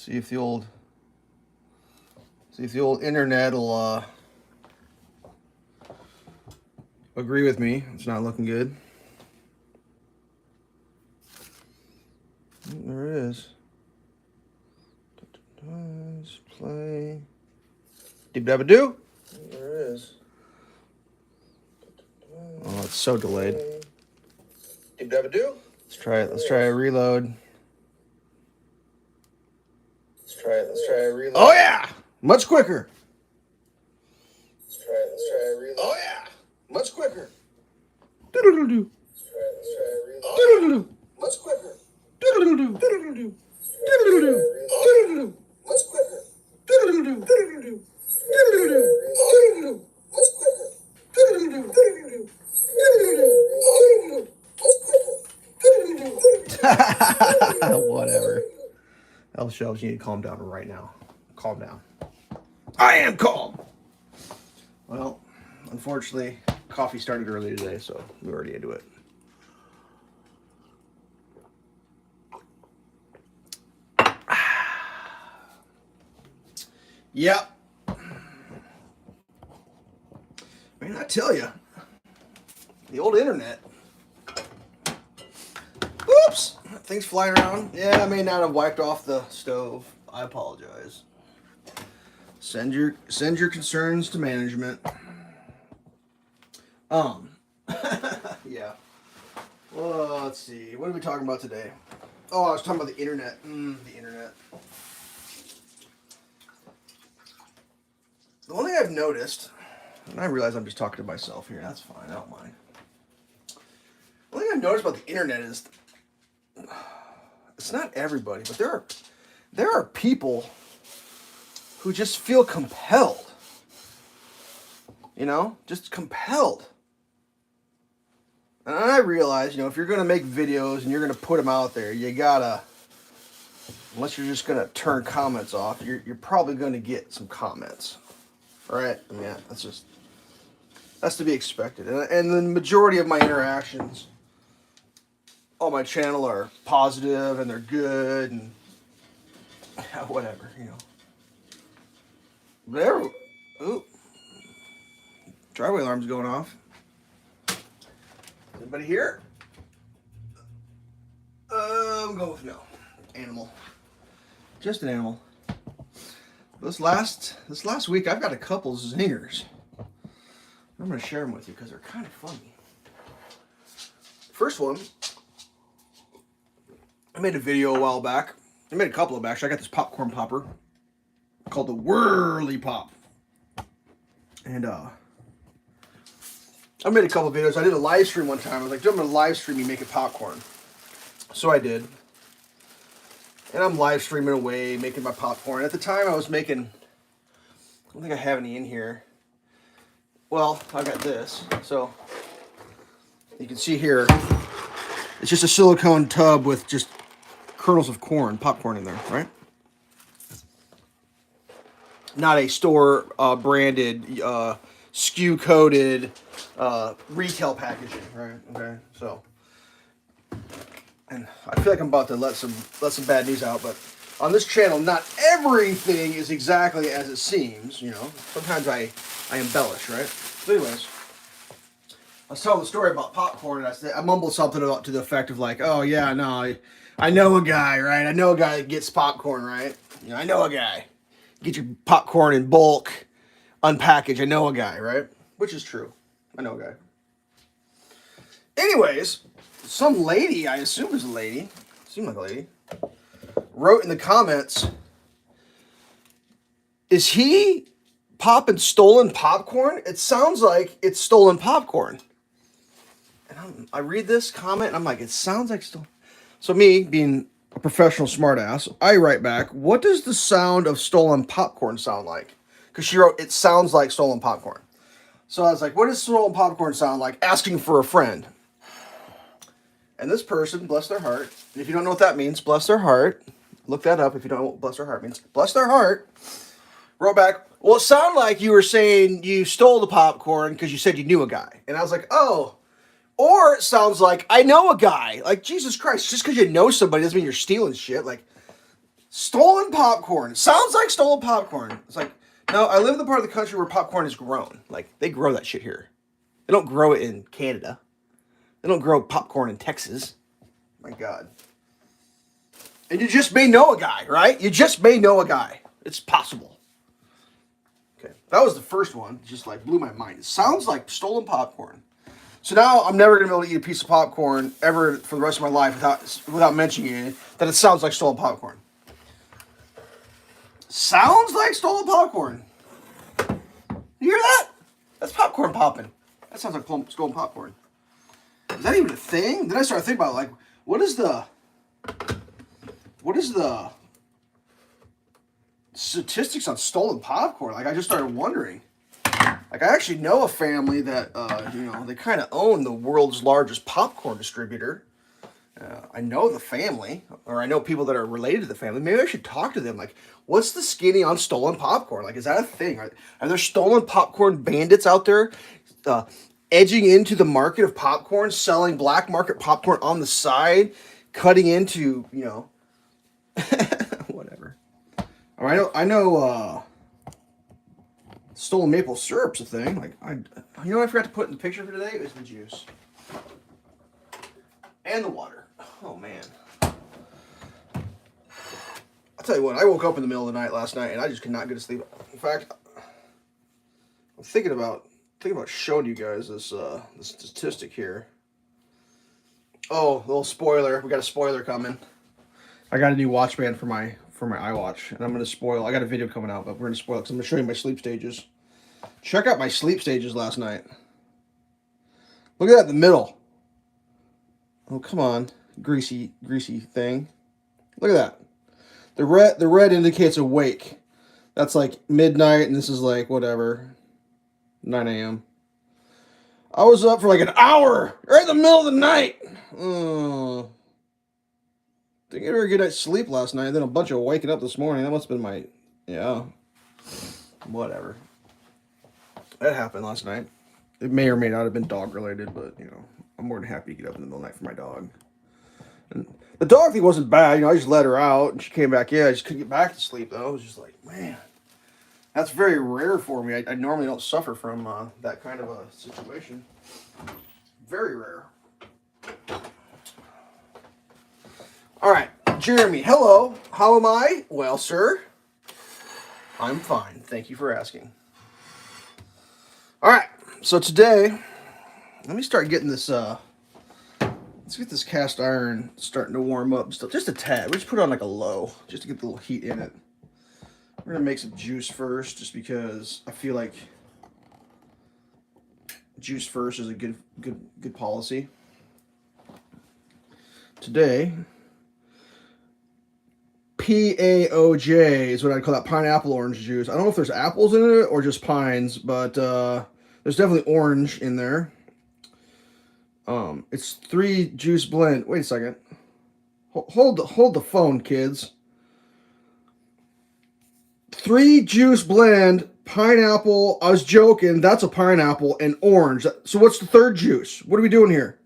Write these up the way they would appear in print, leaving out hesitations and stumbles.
See if the old internet will agree with me. It's not looking good. There it is. Let's play. Deep dabba do. There it is. Oh, it's so delayed. Deep dabba do. Let's try it. Let's try a reload. Let's try a reload. Oh yeah, much quicker. Let's try a reload. Oh yeah, much quicker. Doodle-doo-doo. Let's try a reload. Doodle-doo-doo. Much quicker. Doodle-doo-doo. Doodle-doo-doo. Doodle-doo-doo. Doodle-doo-doo. Much quicker. Doodle-doo-doo. Doodle-doo-doo. Doodle-doo-doo. Doodle-doo-doo. Much quicker. Doodle-doo-doo. Doodle-doo-doo. Doodle-doo-doo. Much quicker. Whatever. Elveshelves, you need to calm down right now. Calm down. I am calm. Well, unfortunately, coffee started early today, so we're already into it. Yep. Man, I tell you, the old internet. Oops, things flying around. Yeah, I may not have wiped off the stove. I apologize. Send your concerns to management. Yeah. Well, let's see. What are we talking about today? Oh, I was talking about the internet. The internet. The one thing I've noticed, and I realize I'm just talking to myself here. That's fine. I don't mind. The one thing I've noticed about the internet is, it's not everybody, but there are people who just feel compelled. You know, just compelled. And I realize, if you're going to make videos and you're going to put them out there, you gotta, unless you're just going to turn comments off, you're probably going to get some comments. Right? I mean, that's to be expected. And the majority of my interactions on my channel are positive and they're good and whatever, There. Ooh. Driveway alarm's going off. Anybody here? I'm going with no. Animal. Just an animal. This last week, I've got a couple zingers. I'm going to share them with you because they're kind of funny. First one, I made a video a while back. I made a couple of them, actually. I got this popcorn popper called the Whirly Pop. And I made a couple of videos. I did a live stream one time. I was like, I'm going to live stream you making popcorn. So I did. And I'm live streaming away, making my popcorn. At the time, I was making, I don't think I have any in here. Well, I got this. So you can see here, it's just a silicone tub with just kernels of corn, popcorn in there, right? Not a store branded, SKU coded retail packaging, right? Okay, so. And I feel like I'm about to let some bad news out, but on this channel, not everything is exactly as it seems. Sometimes I embellish, right? So, anyways, I was telling the story about popcorn, and I mumbled something about to the effect of like, "Oh yeah, no, I know a guy, right? I know a guy that gets popcorn, right? I know a guy. Get your popcorn in bulk, unpackaged. I know a guy, right? Which is true. I know a guy. Anyways." Some lady, I assume is a lady, seemed like a lady, wrote in the comments, "Is he popping stolen popcorn? It sounds like it's stolen popcorn." And I read this comment, and I'm like, it sounds like stolen. So me, being a professional smartass, I write back, "What does the sound of stolen popcorn sound like?" Because she wrote, "It sounds like stolen popcorn." So I was like, what does stolen popcorn sound like? Asking for a friend. And this person, bless their heart, and if you don't know what that means, bless their heart, look that up if you don't know what bless their heart means. Bless their heart, wrote back, "Well, it sounded like you were saying you stole the popcorn because you said you knew a guy." And I was like, oh, or it sounds like I know a guy. Like, Jesus Christ, just because you know somebody doesn't mean you're stealing shit. Like, Stolen popcorn. It sounds like stolen popcorn. It's like, no, I live in the part of the country where popcorn is grown. Like, they grow that shit here. They don't grow it in Canada. They don't grow popcorn in Texas. My God. And you just may know a guy, right? You just may know a guy. It's possible. Okay, that was the first one. Just like blew my mind. It sounds like stolen popcorn. So now I'm never gonna be able to eat a piece of popcorn ever for the rest of my life without mentioning it that it sounds like stolen popcorn. Sounds like stolen popcorn. You hear that? That's popcorn popping. That sounds like stolen popcorn. Is that even a thing? Then I started thinking about like, what is the statistics on stolen popcorn? Like, I just started wondering. Like, I actually know a family that, they kind of own the world's largest popcorn distributor. I know the family, or I know people that are related to the family. Maybe I should talk to them. Like, what's the skinny on stolen popcorn? Like, is that a thing? Are there stolen popcorn bandits out there edging into the market of popcorn, selling black market popcorn on the side, cutting into, whatever. Or I know stolen maple syrup's a thing. Like, what I forgot to put in the picture for today? It was the juice. And the water. Oh, man. I'll tell you what, I woke up in the middle of the night last night and I just could not get to sleep. In fact, I'm thinking about showing you guys this statistic here. Oh, a little spoiler. We got a spoiler coming. I got a new watch band for my iWatch, and I'm going to spoil. I got a video coming out, but we're going to spoil it because I'm going to show you my sleep stages. Check out my sleep stages last night. Look at that in the middle. Oh, come on. Greasy thing. Look at that. The red indicates awake. That's like midnight, and this is like whatever, 9 a.m. I was up for like an hour, right in the middle of the night. Didn't get a very good night's sleep last night. And then a bunch of waking up this morning. That must have been whatever. That happened last night. It may or may not have been dog related, but I'm more than happy to get up in the middle of the night for my dog. And the dog thing wasn't bad. I just let her out and she came back in. I just couldn't get back to sleep though. I was just like, man, that's very rare for me. I normally don't suffer from that kind of a situation. Very rare. All right, Jeremy, hello. How am I? Well, sir, I'm fine. Thank you for asking. All right, so today, let me start getting this, let's get this cast iron starting to warm up just a tad. We just put it on like a low, just to get the little heat in it. We're gonna make some juice first, just because I feel like juice first is a good policy. Today, PAOJ is what I call that, pineapple orange juice. I don't know if there's apples in it or just pines, but there's definitely orange in there. It's 3 juice blend. Wait a second. Hold the phone, kids. 3 juice blend, pineapple. I was joking. That's a pineapple and orange. So what's the third juice? What are we doing here?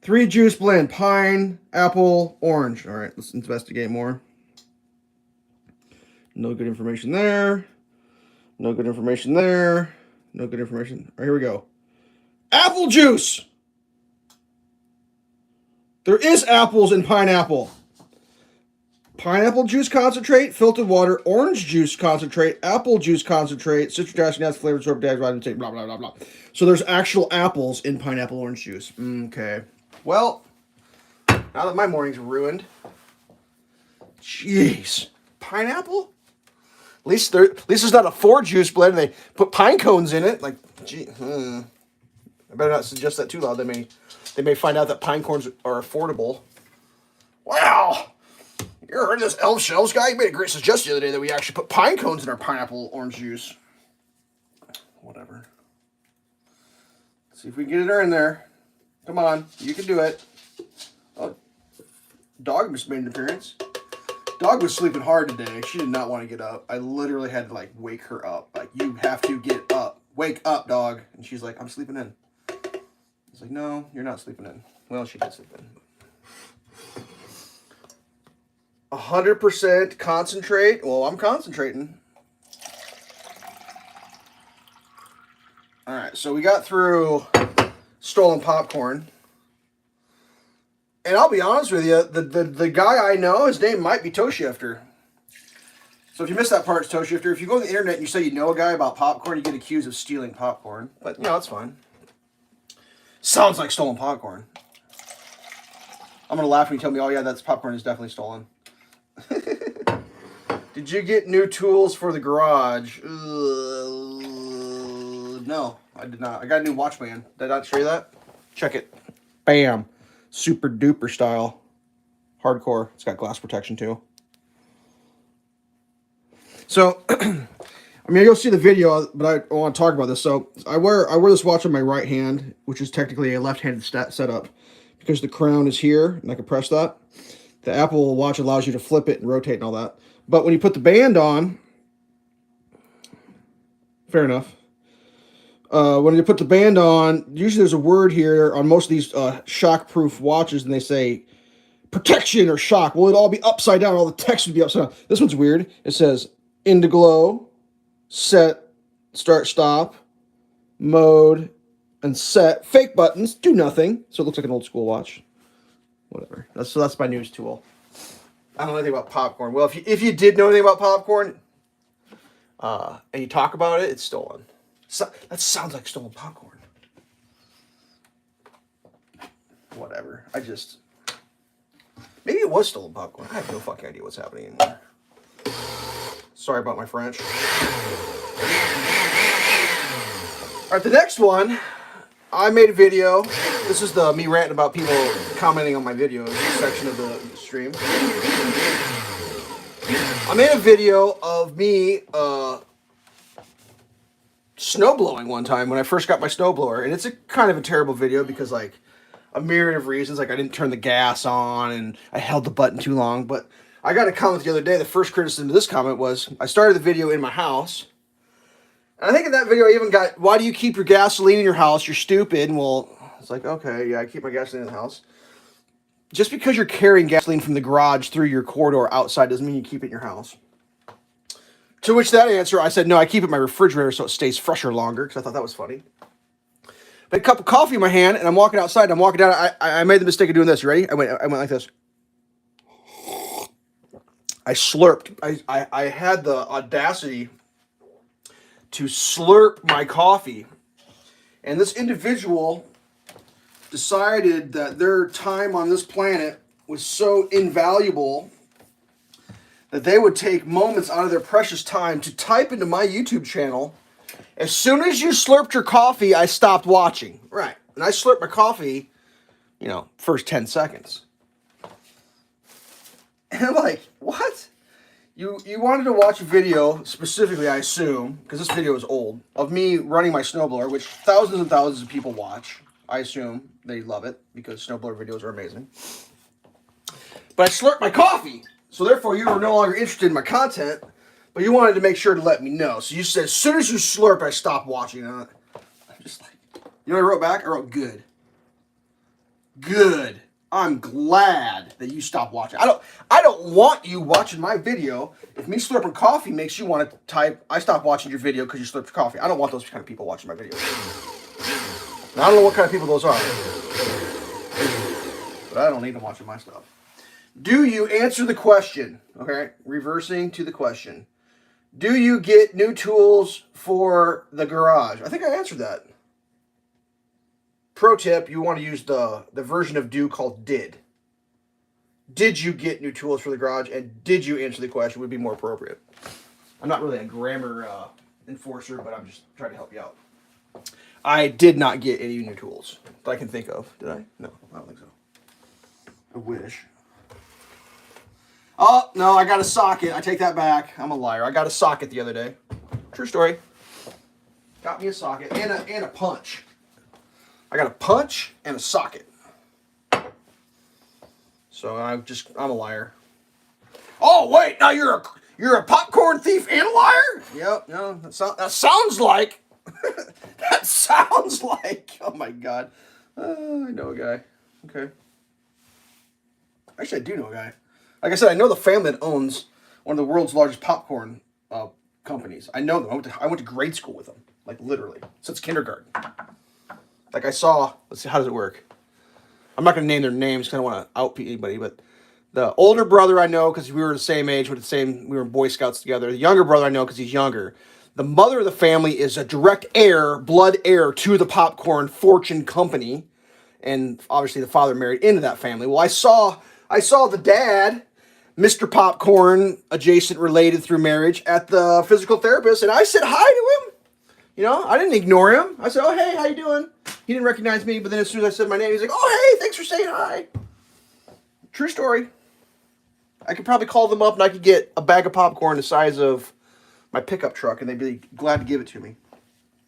3 juice blend, pine, apple, orange. All right, let's investigate more. No good information there. No good information there. No good information. All right, here we go. Apple juice. There is apples in pineapple. Pineapple juice concentrate, filtered water, orange juice concentrate, apple juice concentrate, citric acid, nuts, flavor, absorb, vitamin C, blah, blah, blah, blah. So there's actual apples in pineapple orange juice. Okay. Well, now that my morning's ruined. Jeez. Pineapple? At least there's not a 4 juice blend. They put pine cones in it. Like, gee, I better not suggest that too loud. They may find out that pine cones are affordable. Wow. You ever heard of this Elveshelves guy? He made a great suggestion the other day that we actually put pine cones in our pineapple orange juice. Whatever. Let's see if we can get it in there. Come on. You can do it. Oh, dog just made an appearance. Dog was sleeping hard today. She did not want to get up. I literally had to wake her up. Like, you have to get up. Wake up, dog. And she's like, I'm sleeping in. I was like, no, you're not sleeping in. Well, she did sleep in. 100% concentrate. Well, I'm concentrating. All right, so we got through stolen popcorn. And I'll be honest with you, the guy I know, his name might be Toe Shifter. So if you missed that part, it's Toe Shifter. If you go on the internet and you say you know a guy about popcorn, you get accused of stealing popcorn. But, that's fine. Sounds like stolen popcorn. I'm going to laugh when you tell me, oh, yeah, that's popcorn is definitely stolen. Did you get new tools for the garage? No, I did not. I got a new watch band. Did I not show you that? Check it. Bam. Super duper style. Hardcore. It's got glass protection too. So, you'll see the video, but I want to talk about this. So, I wear this watch on my right hand, which is technically a left-handed setup, because the crown is here, and I can press that. The Apple Watch allows you to flip it and rotate and all that. But when you put the band on, fair enough. When you put the band on, usually there's a word here on most of these shock-proof watches, and they say protection or shock. Well, it'd all be upside down. All the text would be upside down. This one's weird. It says Indiglow, set, start, stop, mode, and set. Fake buttons, do nothing. So it looks like an old school watch. Whatever. That's my news tool. I don't know anything about popcorn. Well, if you did know anything about popcorn, and you talk about it, it's stolen. So, that sounds like stolen popcorn. Whatever. Maybe it was stolen popcorn. I have no fucking idea what's happening anymore. Sorry about my French. Alright, the next one, I made a video. This is me ranting about people commenting on my videos section of the stream. I made a video of me snowblowing one time when I first got my snowblower, and it's a kind of a terrible video because a myriad of reasons, I didn't turn the gas on and I held the button too long. But I got a comment the other day. The first criticism to this comment was I started the video in my house, and I think in that video I even got, why do you keep your gasoline in your house? You're stupid. And well, it's like, okay, yeah, I keep my gasoline in the house. Just because you're carrying gasoline from the garage through your corridor outside doesn't mean you keep it in your house. To which that answer, I said, no, I keep it in my refrigerator so it stays fresher longer, because I thought that was funny. But a cup of coffee in my hand, and I'm walking outside, and I'm walking down. I made the mistake of doing this. You ready? I went like this. I slurped. I had the audacity to slurp my coffee. And this individual decided that their time on this planet was so invaluable that they would take moments out of their precious time to type into my YouTube channel, as soon as you slurped your coffee, I stopped watching. Right. And I slurped my coffee, first 10 seconds. And I'm like, what? You wanted to watch a video, specifically, I assume, because this video is old, of me running my snowblower, which thousands and thousands of people watch. I assume they love it, because snowblower videos are amazing. But I slurped my coffee. So therefore, you were no longer interested in my content, but you wanted to make sure to let me know. So you said, as soon as you slurp, I stopped watching. I'm just like, you know what I wrote back? I wrote, good. Good. I'm glad that you stopped watching. I don't want you watching my video. If me slurping coffee makes you want to type, I stopped watching your video because you slurped your coffee. I don't want those kind of people watching my videos. And I don't know what kind of people those are. But I don't need them watching my stuff. Do you answer the question? Okay, reversing to the question. Do you get new tools for the garage? I think I answered that. Pro tip, you want to use the version of do called did. Did you get new tools for the garage, and did you answer the question would be more appropriate. I'm not really a grammar enforcer, but I'm just trying to help you out. I did not get any new tools that I can think of. Did I? No, I don't think so. I wish. Oh, no, I got a socket. I take that back. I'm a liar. I got a socket the other day. True story. Got me a socket and a punch. I got a punch and a socket. So I'm a liar. Oh, wait, now you're a popcorn thief and a liar? Yep, no, that sounds like, that sounds like, oh my God. I know a guy. Okay. Actually, I do know a guy. Like I said, I know the family that owns one of the world's largest popcorn companies. I know them. I went to grade school with them, like literally since kindergarten. Like I saw. Let's see, how does it work? I'm not going to name their names because I don't want to out anybody, but the older brother I know because we were the same age, with the same, we were in Boy Scouts together. The younger brother I know because he's younger. The mother of the family is a direct heir, blood heir to the popcorn fortune company, and obviously the father married into that family. Well, I saw the dad, Mr. Popcorn, adjacent related through marriage, at the physical therapist, and I said hi to him. You know, I didn't ignore him. I said, "Oh, hey, how you doing?" He didn't recognize me, but then as soon as I said my name, he's like, "Oh, hey, thanks for saying hi." True story. I could probably call them up and I could get a bag of popcorn the size of my pickup truck, and they'd be glad to give it to me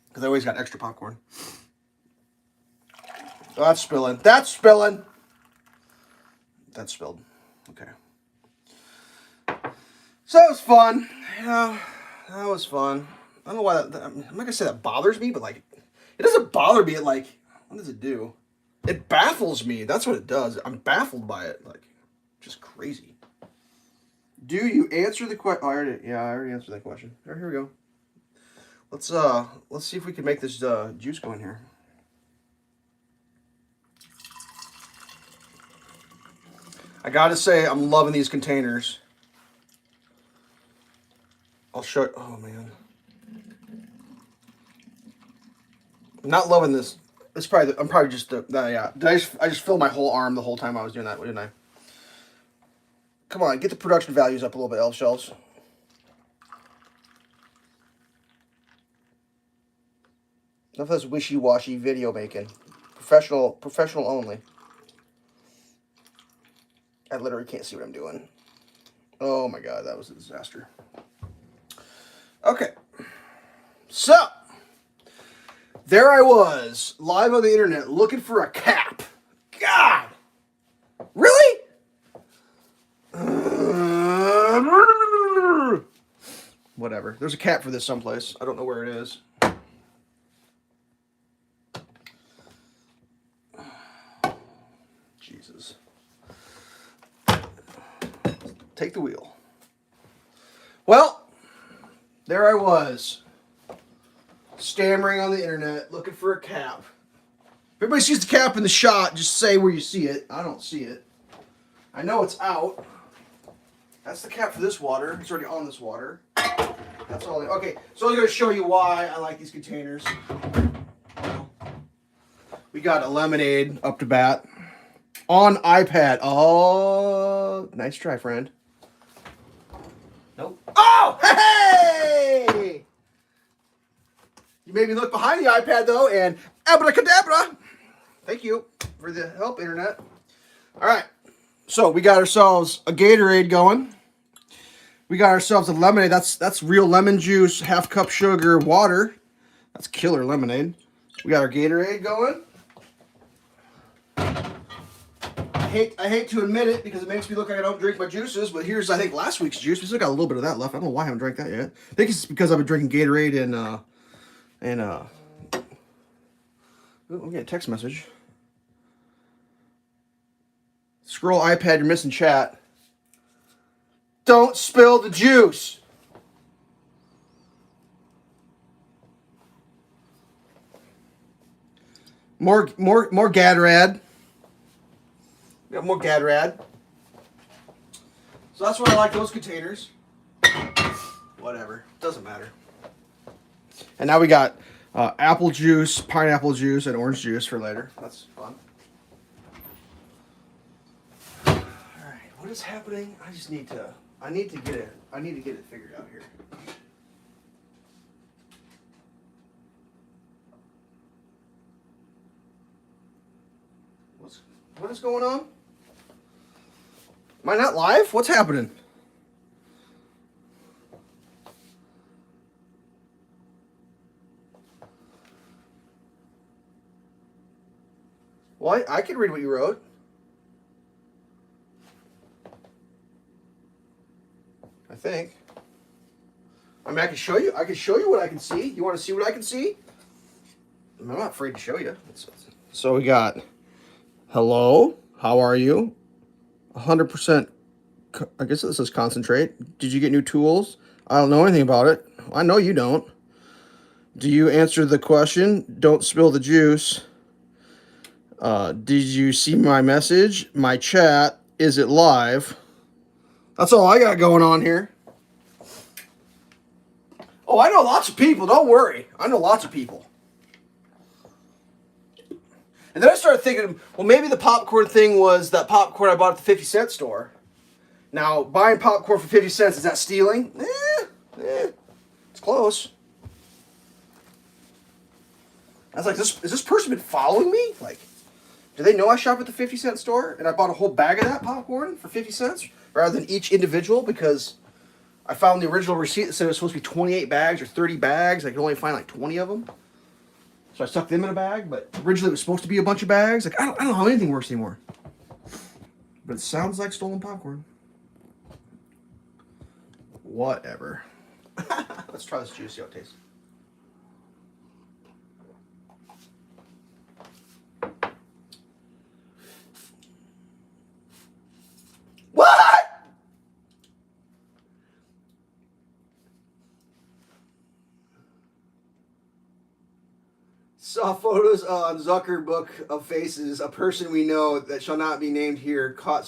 because I always got extra popcorn. Oh, that's spilling. That's spilling. That's spilled. Okay. So that was fun. Yeah, that was fun. I don't know why I'm not gonna say that bothers me, but like, it doesn't bother me. It like, what does it do? It baffles me. That's what it does. I'm baffled by it. Like, just crazy. Do you answer the question? Oh, I already answered that question. All right, here we go. Let's see if we can make this juice go in here. I gotta say, I'm loving these containers. I'll show you. Oh man, I'm not loving this. It's probably. I'm probably just. Yeah. I just filled my whole arm the whole time I was doing that, didn't I? Come on, get the production values up a little bit, Elveshelves. Enough of this wishy-washy video making. Professional only. I literally can't see what I'm doing. Oh my god, that was a disaster. Okay. So, there I was, live on the internet, looking for a cap. God! Really? Whatever. There's a cap for this someplace. I don't know where it is. Jesus. Take the wheel. Well, there I was, stammering on the internet, looking for a cap. If everybody sees the cap in the shot, just say where you see it. I don't see it. I know it's out. That's the cap for this water. It's already on this water. That's all. Okay, so I'm going to show you why I like these containers. We got a lemonade up to bat on iPad. Oh, nice try, friend. Nope. Oh, hey! You made me look behind the iPad though, and abracadabra. Thank you for the help, internet. All right, so we got ourselves a Gatorade going. We got ourselves a lemonade. That's real lemon juice, half cup sugar, water. That's killer lemonade. We got our Gatorade going. I hate to admit it because it makes me look like I don't drink my juices, but here's, I think, last week's juice. We still got a little bit of that left. I don't know why I haven't drank that yet. I think it's because I've been drinking Gatorade and oh, I'm getting a text message. Scroll iPad, you're missing chat. Don't spill the juice. More Gatorade. We got more Gatorade. So that's why I like those containers. Whatever, doesn't matter. And now we got apple juice, pineapple juice, and orange juice for later. That's fun. All right, what is happening? I need to get it figured out here. What is going on? Am I not live? What's happening? Well, I can read what you wrote. I think. I mean, I can show you. I can show you what I can see. You want to see what I can see? I'm not afraid to show you. So we got, hello, how are you? 100% I guess this says concentrate. Did you get new tools? I don't know anything about it. I know you don't. Do you answer the question? Don't spill the juice. Did you see my message? My chat? Is it live? That's all I got going on here. Oh, I know lots of people. Don't worry. I know lots of people. And then I started thinking, well, maybe the popcorn thing was that popcorn I bought at the 50-cent store. Now, buying popcorn for 50 cents, is that stealing? It's close. I was like, is this person been following me? Like, do they know I shop at the 50-cent store and I bought a whole bag of that popcorn for 50 cents rather than each individual because I found the original receipt that said it was supposed to be 28 bags or 30 bags. I could only find like 20 of them. So I stuck them in a bag, but originally it was supposed to be a bunch of bags. Like, I don't know how anything works anymore. But it sounds like stolen popcorn. Whatever. Let's try this juice, see how it tastes. What? Saw photos on Zucker book of faces. A person we know that shall not be named here caught.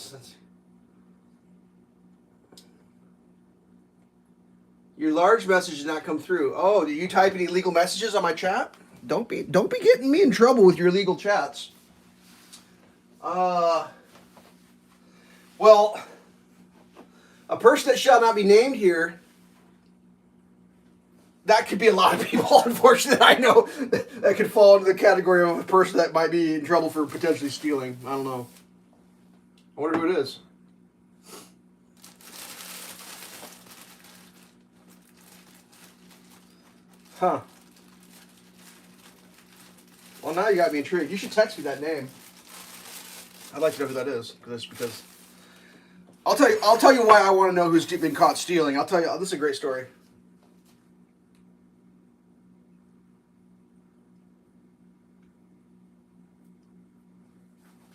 Your large message did not come through. Oh, did you type any illegal messages on my chat? Don't be getting me in trouble with your illegal chats. Well, a person that shall not be named here. That could be a lot of people, unfortunately, I know that could fall into the category of a person that might be in trouble for potentially stealing. I don't know. I wonder who it is. Huh. Well, now you got me intrigued. You should text me that name. I'd like to know who that is, because I'll tell you why I want to know who's been caught stealing. I'll tell you. This is a great story.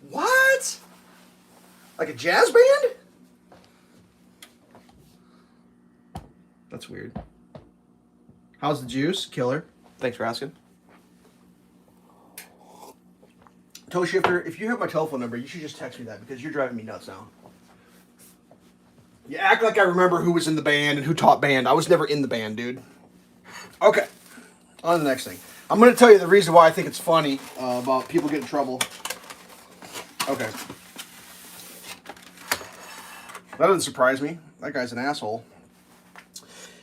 What? Like a jazz band? That's weird. How's the juice? Killer. Thanks for asking. Toe Shifter, if you have my telephone number, you should just text me that because you're driving me nuts now. You act like I remember who was in the band and who taught band. I was never in the band, dude. Okay. On to the next thing. I'm going to tell you the reason why I think it's funny about people getting in trouble. Okay. That doesn't surprise me. That guy's an asshole.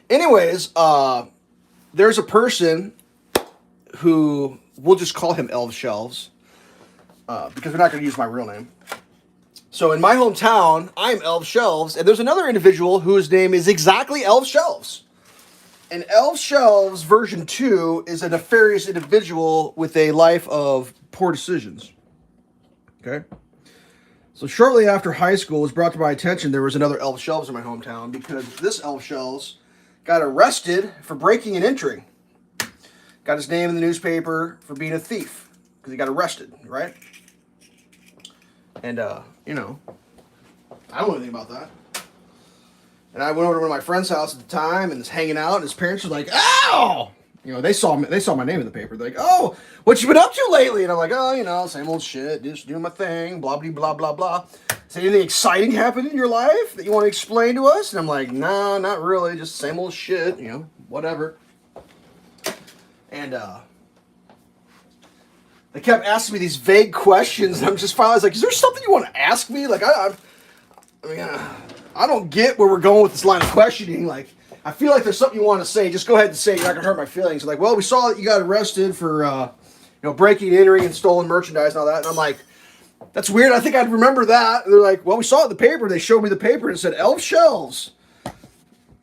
Anyways, there's a person who, we'll just call him Elveshelves, because we're not going to use my real name. So in my hometown, I'm Elveshelves, and there's another individual whose name is exactly Elveshelves. And Elveshelves version 2 is a nefarious individual with a life of poor decisions. Okay? So shortly after high school was brought to my attention, there was another Elveshelves in my hometown because this Elveshelves got arrested for breaking and entering. Got his name in the newspaper for being a thief because he got arrested, right? And, you know, I don't know anything about that. And I went over to one of my friend's house at the time and was hanging out, and his parents were like, "Ow!" You know, they saw my name in the paper. They're like, "Oh, what you been up to lately?" And I'm like, "Oh, you know, same old shit, just doing my thing, blah, blah, blah, blah, blah. Is anything exciting happened in your life that you want to explain to us?" And I'm like, "No, not really, just same old shit, you know, whatever." And, they kept asking me these vague questions, and I'm just finally like, "Is there something you want to ask me?" Like, I mean, I don't get where we're going with this line of questioning. Like, I feel like there's something you want to say. Just go ahead and say it. You're not going to hurt my feelings. Like, well, we saw that you got arrested for, you know, breaking and entering and stolen merchandise and all that. And I'm like, that's weird. I think I'd remember that. And they're like, well, we saw it in the paper. They showed me the paper and it said Elveshelves.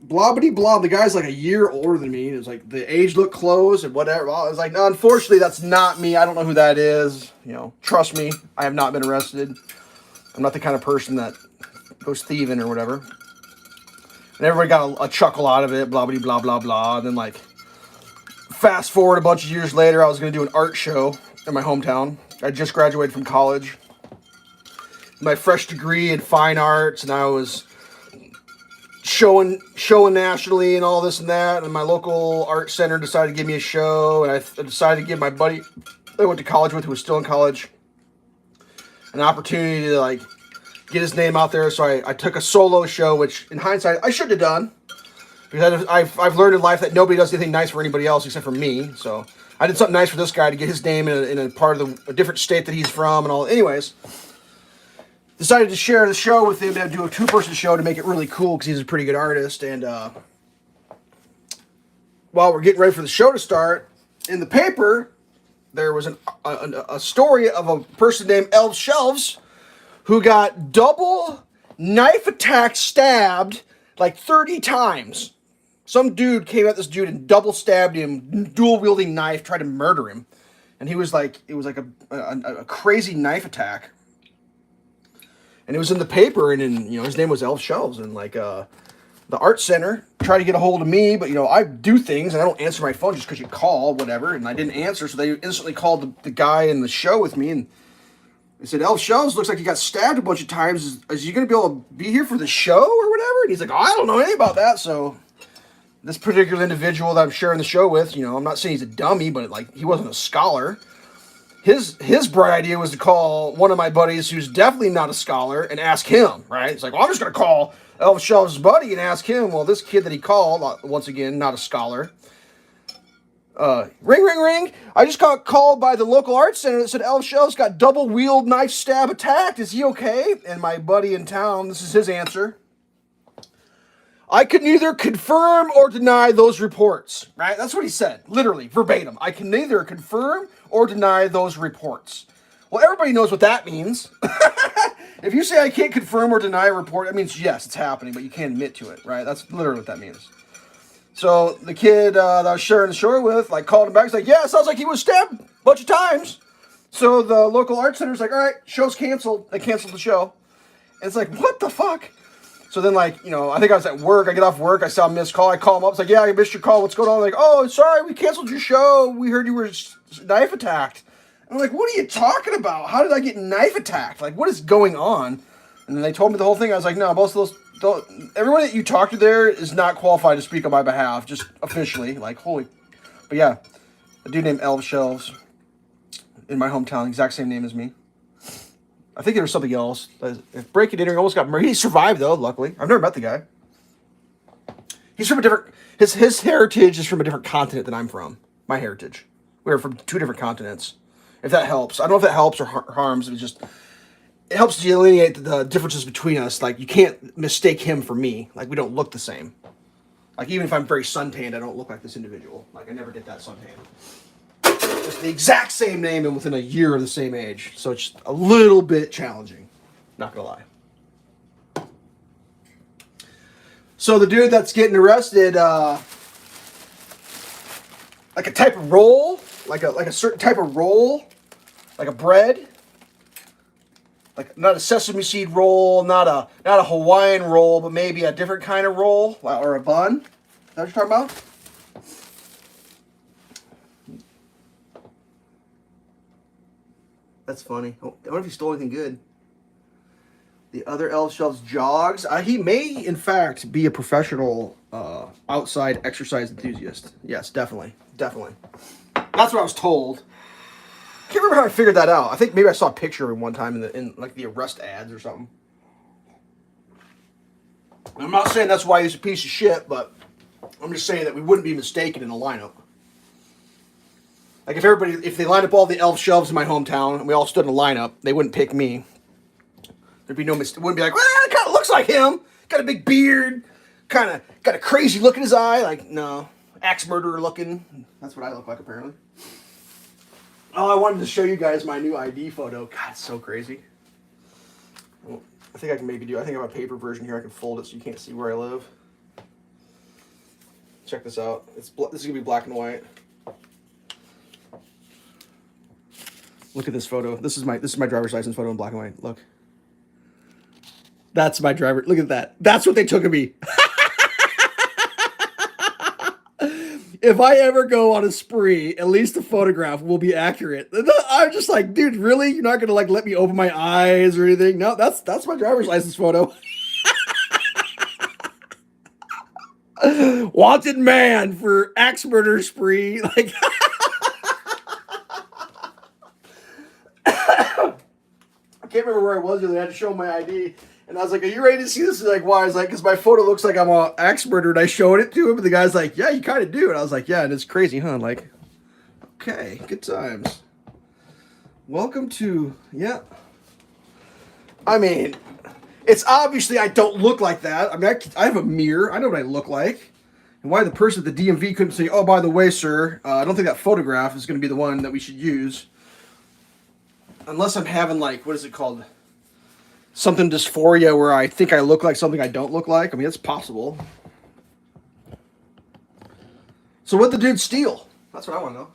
Blobbity blob. The guy's like a year older than me. It was like the age looked close and whatever. I was like, no, unfortunately, that's not me. I don't know who that is. You know, trust me. I have not been arrested. I'm not the kind of person that goes thieving or whatever. And everybody got a chuckle out of it, blah, blah, blah, blah, blah. And then, like, fast forward a bunch of years later, I was going to do an art show in my hometown. I just graduated from college. My fresh degree in fine arts, and I was showing nationally and all this and that. And my local art center decided to give me a show, and I decided to give my buddy that I went to college with, who was still in college, an opportunity to like get his name out there. So I took a solo show, which in hindsight I should have done, because I've learned in life that nobody does anything nice for anybody else except for me. So I did something nice for this guy to get his name in a part of a different state that he's from and all. Anyways, decided to share the show with him, to do a 2-person show to make it really cool because he's a pretty good artist. And while we're getting ready for the show to start, in the paper there was a story of a person named Elveshelves who got double knife attack, stabbed like 30 times. Some dude came at this dude and double stabbed him, dual wielding knife, tried to murder him. And he was like, it was like a crazy knife attack. And it was in the paper, and his name was Elveshelves, and like the art center tried to get a hold of me, but I do things and I don't answer my phone just because you call, whatever, and I didn't answer, so they instantly called the guy in the show with me, and they said, Elveshelves, looks like you got stabbed a bunch of times. Is you going to be able to be here for the show or whatever? And he's like, oh, I don't know anything about that. So this particular individual that I'm sharing the show with, I'm not saying he's a dummy, but like he wasn't a scholar. His bright idea was to call one of my buddies who's definitely not a scholar and ask him, right? It's like, well, I'm just going to call Elveshelves' buddy and ask him. Well, this kid that he called, once again, not a scholar. Ring, ring, ring. I just got called by the local art center that said Elveshelves got double wield knife stab attacked. Is he okay? And my buddy in town, this is his answer. I can neither confirm or deny those reports. Right? That's what he said. Literally, verbatim. I can neither confirm or deny those reports. Well, everybody knows what that means. If you say I can't confirm or deny a report, that means yes, it's happening, but you can't admit to it, right? That's literally what that means. So the kid that I was sharing the show with, like, called him back. He's like, yeah, it sounds like he was stabbed a bunch of times. So the local art center's like, all right, show's canceled. They canceled the show. And it's like, what the fuck? So then, like, I think I was at work. I get off work. I saw a missed call. I call him up. It's like, yeah, I missed your call. What's going on? Like, oh, sorry, we canceled your show. We heard you were knife attacked. I'm like, what are you talking about? How did I get knife attacked? Like, what is going on? And then they told me the whole thing. I was like, no, most of those, everyone that you talk to there is not qualified to speak on my behalf, just officially. Like, holy. But yeah, a dude named Elveshelves in my hometown, exact same name as me. I think there was something else. Breaking in, he almost got murdered. He survived, though, luckily. I've never met the guy. He's from a different, his heritage is from a different continent than I'm from. My heritage. We're from 2 different continents. If that helps. I don't know if that helps or harms. It helps delineate the differences between us. Like, you can't mistake him for me. Like, we don't look the same. Like, even if I'm very suntanned, I don't look like this individual. Like, I never did that suntan. Just the exact same name and within a year of the same age. So it's a little bit challenging. Not gonna lie. So the dude that's getting arrested, like a type of roll, like a certain type of roll, like a bread, like not a sesame seed roll, not a Hawaiian roll, but maybe a different kind of roll or a bun. Is that what you're talking about? That's funny. I wonder if he stole anything good. The other Elveshelves jogs. He may, in fact, be a professional outside exercise enthusiast. Yes, definitely. Definitely. That's what I was told. I can't remember how I figured that out. I think maybe I saw a picture of him one time in like the arrest ads or something. I'm not saying that's why he's a piece of shit, but I'm just saying that we wouldn't be mistaken in a lineup. Like if they lined up all the Elveshelves in my hometown and we all stood in a lineup, they wouldn't pick me. There'd be no mistake. It wouldn't be like, well, it kind of looks like him. Got a big beard. Kind of got a crazy look in his eye. Like, no. Axe murderer looking. That's what I look like, apparently. Oh, I wanted to show you guys my new ID photo. God, it's so crazy. Well, I think I can maybe do. I think I have a paper version here. I can fold it so you can't see where I live. Check this out. This is going to be black and white. Look at this photo. This is my driver's license photo in black and white. Look. That's my driver. Look at that. That's what they took of me. If I ever go on a spree, at least the photograph will be accurate. I'm just like, dude, really? You're not gonna like let me open my eyes or anything? No, that's my driver's license photo. Wanted man for axe murder spree. Like, I can't remember where I was. They had to show my ID. And I was like, "Are you ready to see this?" He's like, "Why?" I was like, "Because my photo looks like I'm an axe murderer." And I showed it to him, and the guy's like, "Yeah, you kind of do." And I was like, "Yeah, and it's crazy, huh?" Like, okay, good times. Welcome to, yeah. I mean, it's obviously I don't look like that. I mean, I have a mirror. I know what I look like. And why the person at the DMV couldn't say, "Oh, by the way, sir, I don't think that photograph is going to be the one that we should use." Unless I'm having, like, what is it called? Something dysphoria where I think I look like something I don't look like. I mean, it's possible. So what the dude steal? That's what I want to know.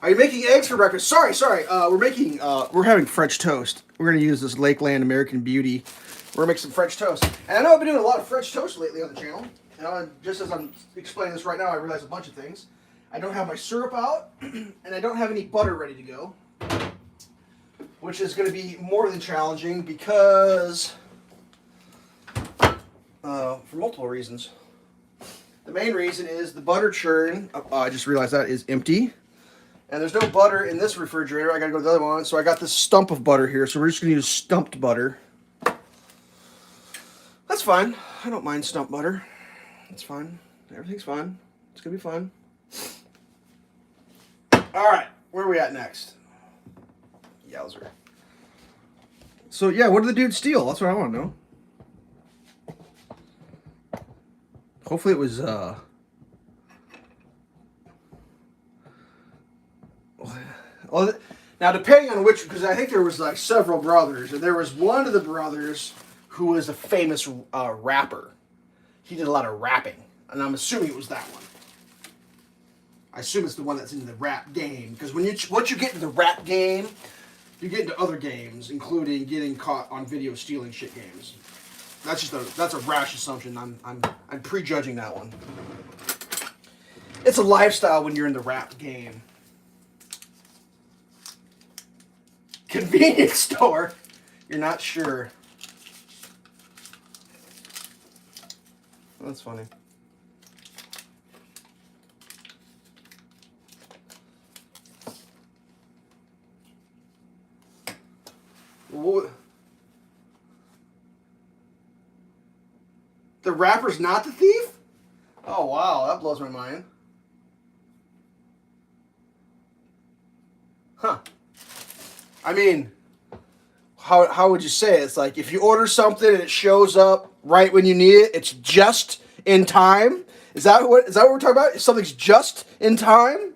Are you making eggs for breakfast? Sorry. We're having French toast. We're gonna use this Lakeland American Beauty. We're gonna make some French toast. And I know I've been doing a lot of French toast lately on the channel. Just as I'm explaining this right now, I realize a bunch of things. I don't have my syrup out, and I don't have any butter ready to go, which is going to be more than challenging because, for multiple reasons. The main reason is the butter churn. I just realized that is empty. And there's no butter in this refrigerator. I gotta go to the other one. So I got this stump of butter here. So we're just gonna use stumped butter. That's fine. I don't mind stumped butter. It's fine. Everything's fine. It's gonna be fun. Alright, where are we at next? Yowzer. So yeah, what did the dude steal? That's what I wanna know. Hopefully it was well, now depending on which, because I think there was like several brothers, and there was one of the brothers who was a famous rapper. He did a lot of rapping, and I'm assuming it was that one. I assume it's the one that's in the rap game, because once you get into the rap game, you get into other games, including getting caught on video stealing shit games. That's a rash assumption. I'm prejudging that one. It's a lifestyle when you're in the rap game. Convenience store. You're not sure. That's funny. What? The rapper's not the thief? Oh wow, that blows my mind. Huh. I mean, how would you say it? It's like if you order something and it shows up right when you need it, it's just in time. Is that what we're talking about? If something's just in time?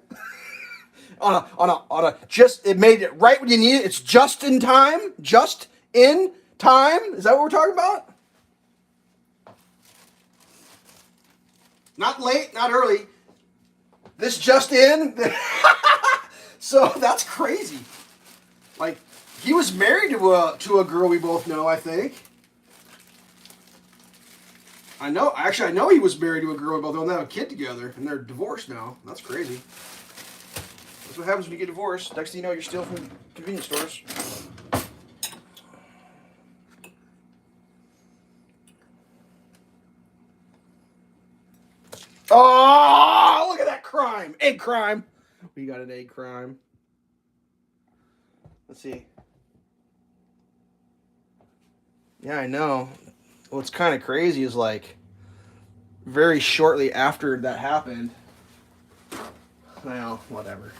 on a just it made it right when you need it, it's just in time? Just in time? Is that what we're talking about? Not late, not early. This just in. So that's crazy. Like, he was married to a girl we both know, I think. I know he was married to a girl we both know, and they have a kid together, and they're divorced now. That's crazy. That's what happens when you get divorced. Next thing you know, you're stealing from convenience stores. Oh, look at that crime. Egg crime. We got an egg crime. Let's see. Yeah, I know. What's kind of crazy is like very shortly after that happened. Well, whatever.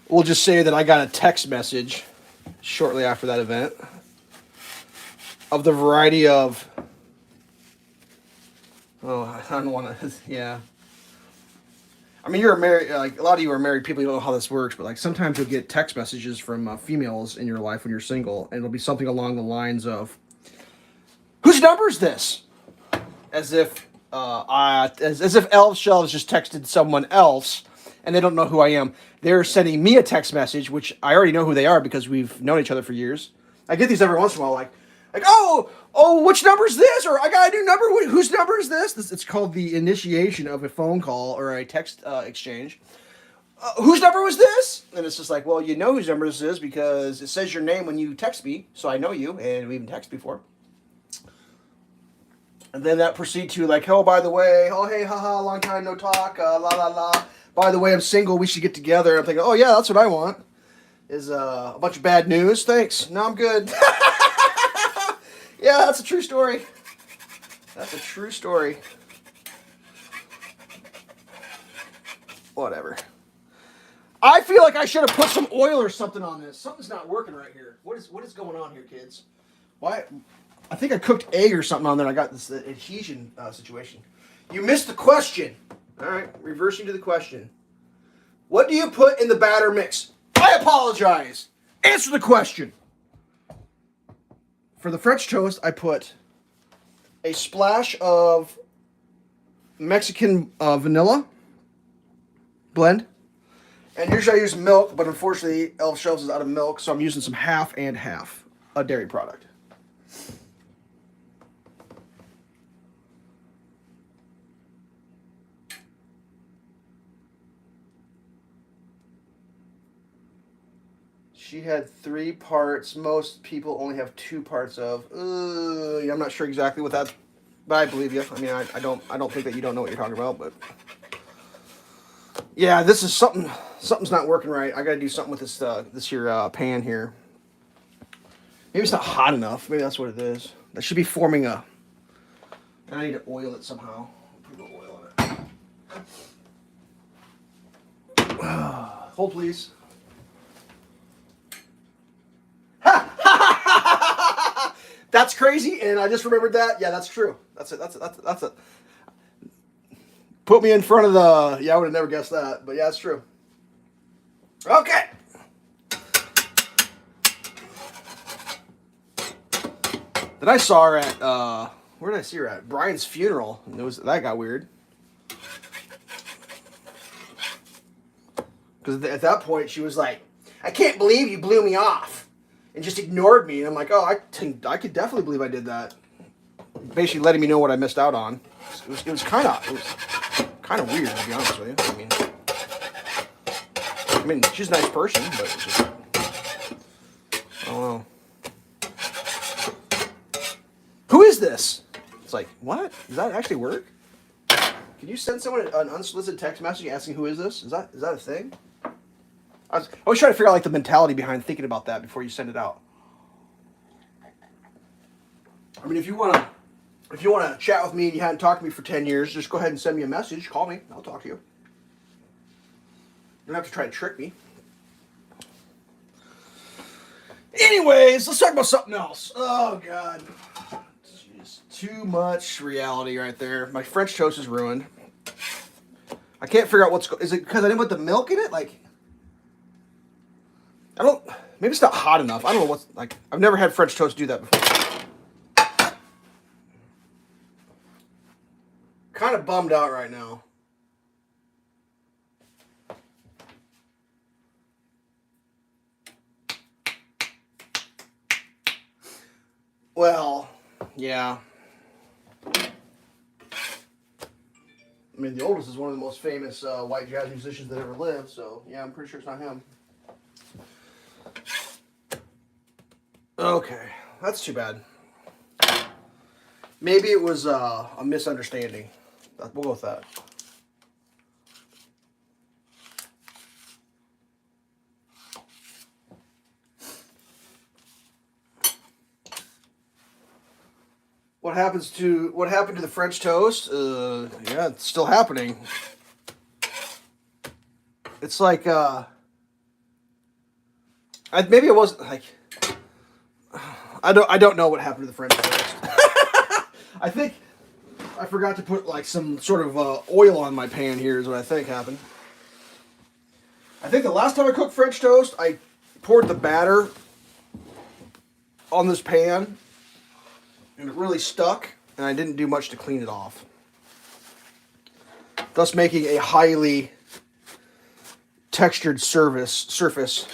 We'll just say that I got a text message shortly after that event of the variety of. Oh, I don't want to. Yeah. I mean, you're married. Like a lot of you are married people. You don't know how this works, but like sometimes you'll get text messages from females in your life when you're single, and it'll be something along the lines of, "Whose number is this?" As if as if Elveshelves just texted someone else, and they don't know who I am. They're sending me a text message, which I already know who they are because we've known each other for years. I get these every once in a while, like oh, which number is this? Or I got a new number. Whose number is this? It's called the initiation of a phone call or a text exchange. Whose number was this? And it's just like, well, you know whose number this is because it says your name when you text me, so I know you, and we even texted before. And then that proceed to like, oh, by the way, oh, hey, haha, long time no talk, la la la. By the way, I'm single. We should get together. I'm thinking, oh yeah, that's what I want. Is a bunch of bad news. Thanks. No, I'm good. Yeah, that's a true story. That's a true story. Whatever. I feel like I should have put some oil or something on this. Something's not working right here. What is going on here, kids? Why? I think I cooked egg or something on there. And I got this adhesion situation. You missed the question. All right, reversing to the question. What do you put in the batter mix? I apologize. Answer the question. For the French toast, I put a splash of Mexican vanilla blend. And usually I use milk, but unfortunately Elveshelves is out of milk, so I'm using some half and half, a dairy product. She had 3 parts. Most people only have 2 parts of. I'm not sure exactly what that, but I believe you. I mean, I don't think that you don't know what you're talking about, but yeah, this is something's not working right. I got to do something with this here pan here. Maybe it's not hot enough. Maybe that's what it is. That should be forming a. And I need to oil it somehow. Put a little oil in it. Hold please. That's crazy, and I just remembered that. Yeah, that's true. That's it. That's it. Put me in front of the. Yeah, I would have never guessed that, but yeah, it's true. Okay. Then I saw her at where did I see her at? Brian's funeral. And that got weird. Because at that point she was like, "I can't believe you blew me off." And just ignored me. And I'm like, oh, I could definitely believe I did that. Basically letting me know what I missed out on. It was kind of weird, to be honest with you. I mean, she's a nice person, but it's just, I don't know. Who is this? It's like, what? Does that actually work? Can you send someone an unsolicited text message asking who is this? Is that a thing? I always try to figure out like the mentality behind thinking about that before you send it out. I mean, if you want to chat with me and you hadn't talked to me for 10 years, just go ahead and send me a message. Call me. I'll talk to you. You don't have to try to trick me. Anyways, let's talk about something else. Oh, God. Jeez, too much reality right there. My French toast is ruined. I can't figure out is it because I didn't put the milk in it? Like, maybe it's not hot enough. I don't know I've never had French toast do that before. Kind of bummed out right now. Well, yeah. I mean, the oldest is one of the most famous white jazz musicians that ever lived, so yeah, I'm pretty sure it's not him. Okay, that's too bad. Maybe it was a misunderstanding. We'll go with that. What happened to the French toast? Yeah, it's still happening. It's like maybe it wasn't like I don't know what happened to the French toast. I think I forgot to put like some sort of oil on my pan here is what I think happened. I think the last time I cooked French toast, I poured the batter on this pan and it really stuck and I didn't do much to clean it off. Thus making a highly textured surface.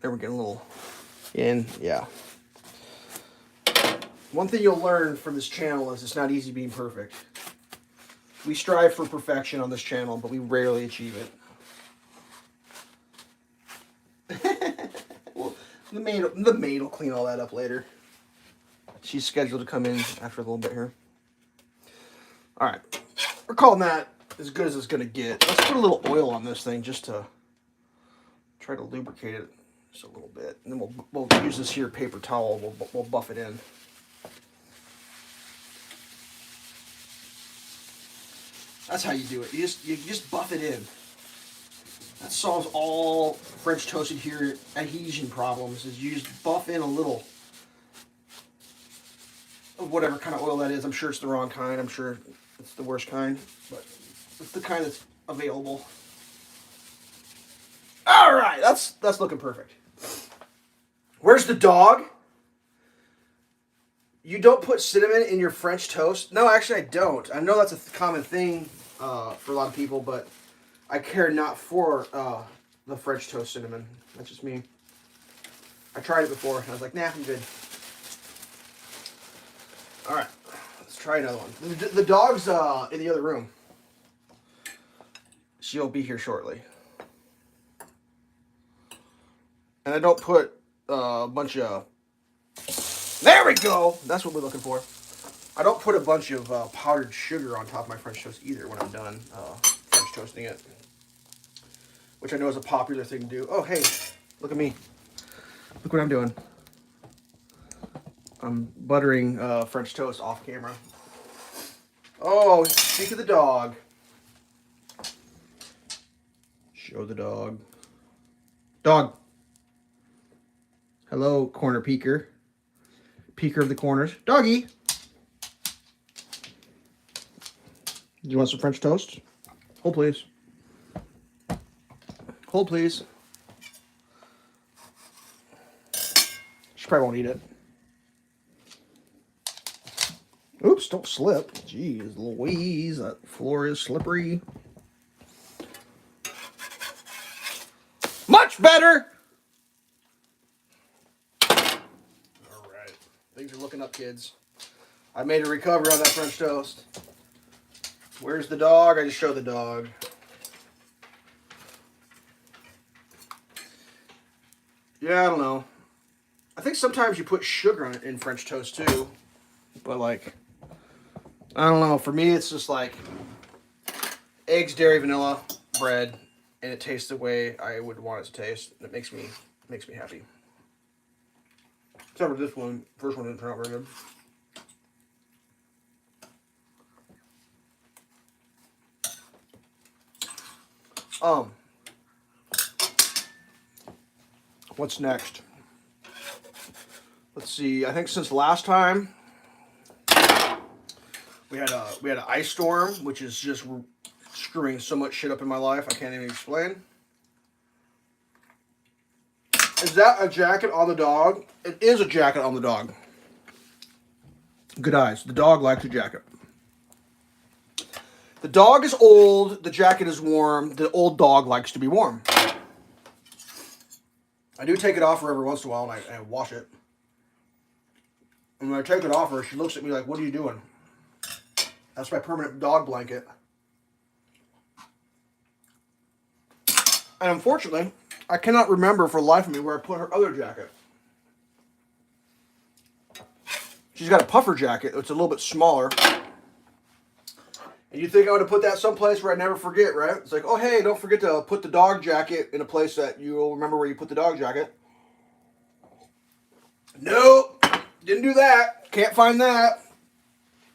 There we're getting a little in, yeah. One thing you'll learn from this channel is it's not easy being perfect. We strive for perfection on this channel, but we rarely achieve it. Well, the maid will clean all that up later. She's scheduled to come in after a little bit here. All right. We're calling that as good as it's going to get. Let's put a little oil on this thing just to try to lubricate it just a little bit. And then we'll use this here paper towel. We'll buff it in. That's how you do it. You just buff it in. That solves all French toasted here adhesion problems. Is you just buff in a little of whatever kind of oil that is. I'm sure it's the wrong kind. I'm sure it's the worst kind, but it's the kind that's available. All right, that's looking perfect. Where's the dog? You don't put cinnamon in your French toast? No, actually, I don't. I know that's a common thing for a lot of people, but I care not for the French toast cinnamon. That's just me. I tried it before, and I was like, nah, I'm good. All right, let's try another one. The dog's in the other room. She'll be here shortly. And I don't put a bunch of... There we go! That's what we're looking for. I don't put a bunch of powdered sugar on top of my French toast either when I'm done French toasting it. Which I know is a popular thing to do. Oh, hey, look at me. Look what I'm doing. I'm buttering French toast off camera. Oh, speak of the dog. Show the dog. Dog. Hello, corner peeker. Peeker of the corners. Doggy. Do you want some French toast? Hold, please. Hold, please. She probably won't eat it. Oops, don't slip. Jeez Louise, that floor is slippery. Much better! All right. Things are looking up, kids. I made a recovery on that French toast. Where's the dog? I just showed the dog. Yeah, I don't know. I think sometimes you put sugar on it in French toast too. But like, I don't know. For me, it's just like eggs, dairy, vanilla, bread, and it tastes the way I would want it to taste. It makes me happy. Except for this one. First one didn't turn out very good. What's next? Let's see. I think since last time we had an ice storm, which is just screwing so much shit up in my life I can't even explain. Is that a jacket on the dog? It is a jacket on the dog. Good eyes. The dog likes a jacket. The dog is old. The jacket is warm. The old dog likes to be warm. I do take it off her every once in a while, and I wash it. And when I take it off her, she looks at me like, "What are you doing?" That's my permanent dog blanket. And unfortunately, I cannot remember for the life of me where I put her other jacket. She's got a puffer jacket. It's a little bit smaller. And you think I would have put that someplace where I never forget, right? It's like, oh, hey, don't forget to put the dog jacket in a place that you'll remember where you put the dog jacket. Nope. Didn't do that. Can't find that.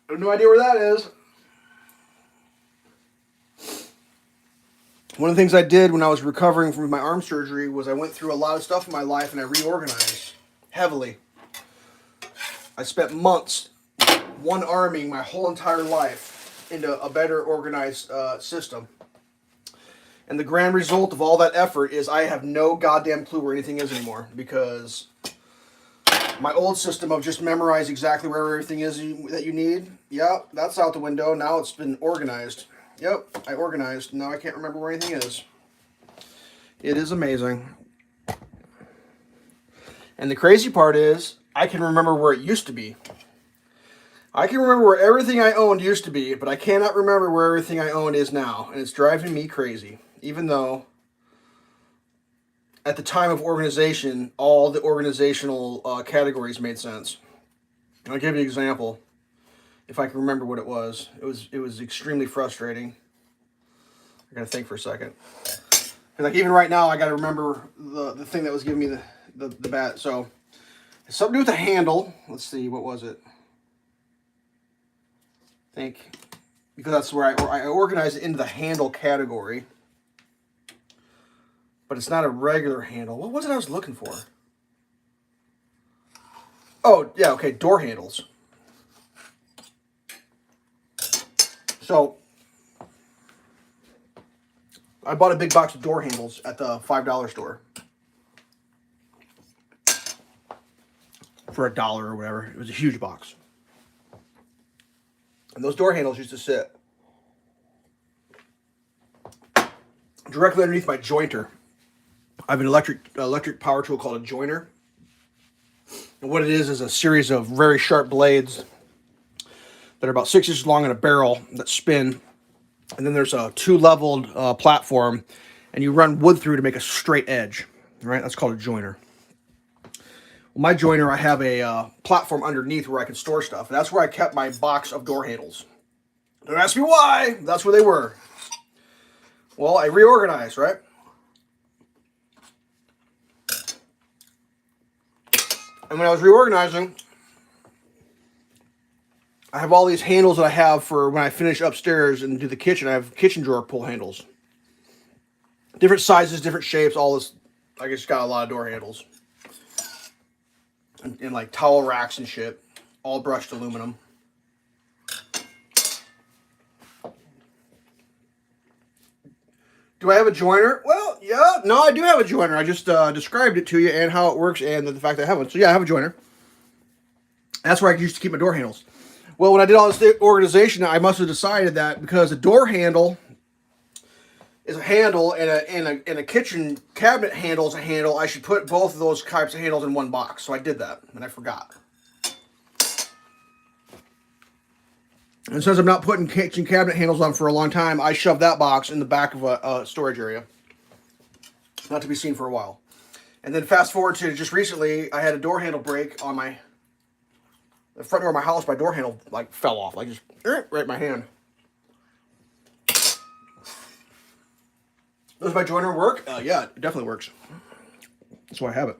I have no idea where that is. One of the things I did when I was recovering from my arm surgery was I went through a lot of stuff in my life and I reorganized heavily. I spent months one-arming my whole entire life into a better organized system. And the grand result of all that effort is I have no goddamn clue where anything is anymore, because my old system of just memorize exactly where everything is that you need, yep, that's out the window. Now it's been organized. Yep, I organized. Now I can't remember where anything is. It is amazing. And the crazy part is, I can remember where it used to be. I can remember where everything I owned used to be, but I cannot remember where everything I owned is now. And it's driving me crazy. Even though, at the time of organization, all the organizational categories made sense. I'll give you an example. If I can remember what it was. It was extremely frustrating. I gotta think for a second. Like even right now, I gotta remember the thing that was giving me the bat. So it's something to do with the handle. Let's see, what was it? I think because that's where I organize it into the handle category. But it's not a regular handle. What was it I was looking for? Oh yeah, okay, door handles. So I bought a big box of door handles at the $5 store for $1 or whatever. It was a huge box. And those door handles used to sit directly underneath my jointer. I have an electric power tool called a joiner. And what it is a series of very sharp blades that are about 6 inches long in a barrel that spin. And then there's a two-leveled platform, and you run wood through to make a straight edge. Right? That's called a joiner. Well, my joiner, I have a platform underneath where I can store stuff. And that's where I kept my box of door handles. Don't ask me why. That's where they were. Well, I reorganized, right? And when I was reorganizing, I have all these handles that I have for when I finish upstairs and do the kitchen. I have kitchen drawer pull handles. Different sizes, different shapes, all this. I just got a lot of door handles. And like towel racks and shit. All brushed aluminum. Do I have a joiner? Well, yeah. No, I do have a joiner. I just described it to you and how it works and the fact that I have one. So yeah, I have a joiner. That's where I used to keep my door handles. Well, when I did all this organization, I must have decided that because a door handle is a handle and a kitchen cabinet handle is a handle, I should put both of those types of handles in one box. So I did that, and I forgot. And since I'm not putting kitchen cabinet handles on for a long time, I shoved that box in the back of a storage area. Not to be seen for a while. And then fast forward to just recently, I had a door handle break on the front door of my house. My door handle like fell off, like just right in my hand. Does my joiner work? Yeah, it definitely works. That's why I have it.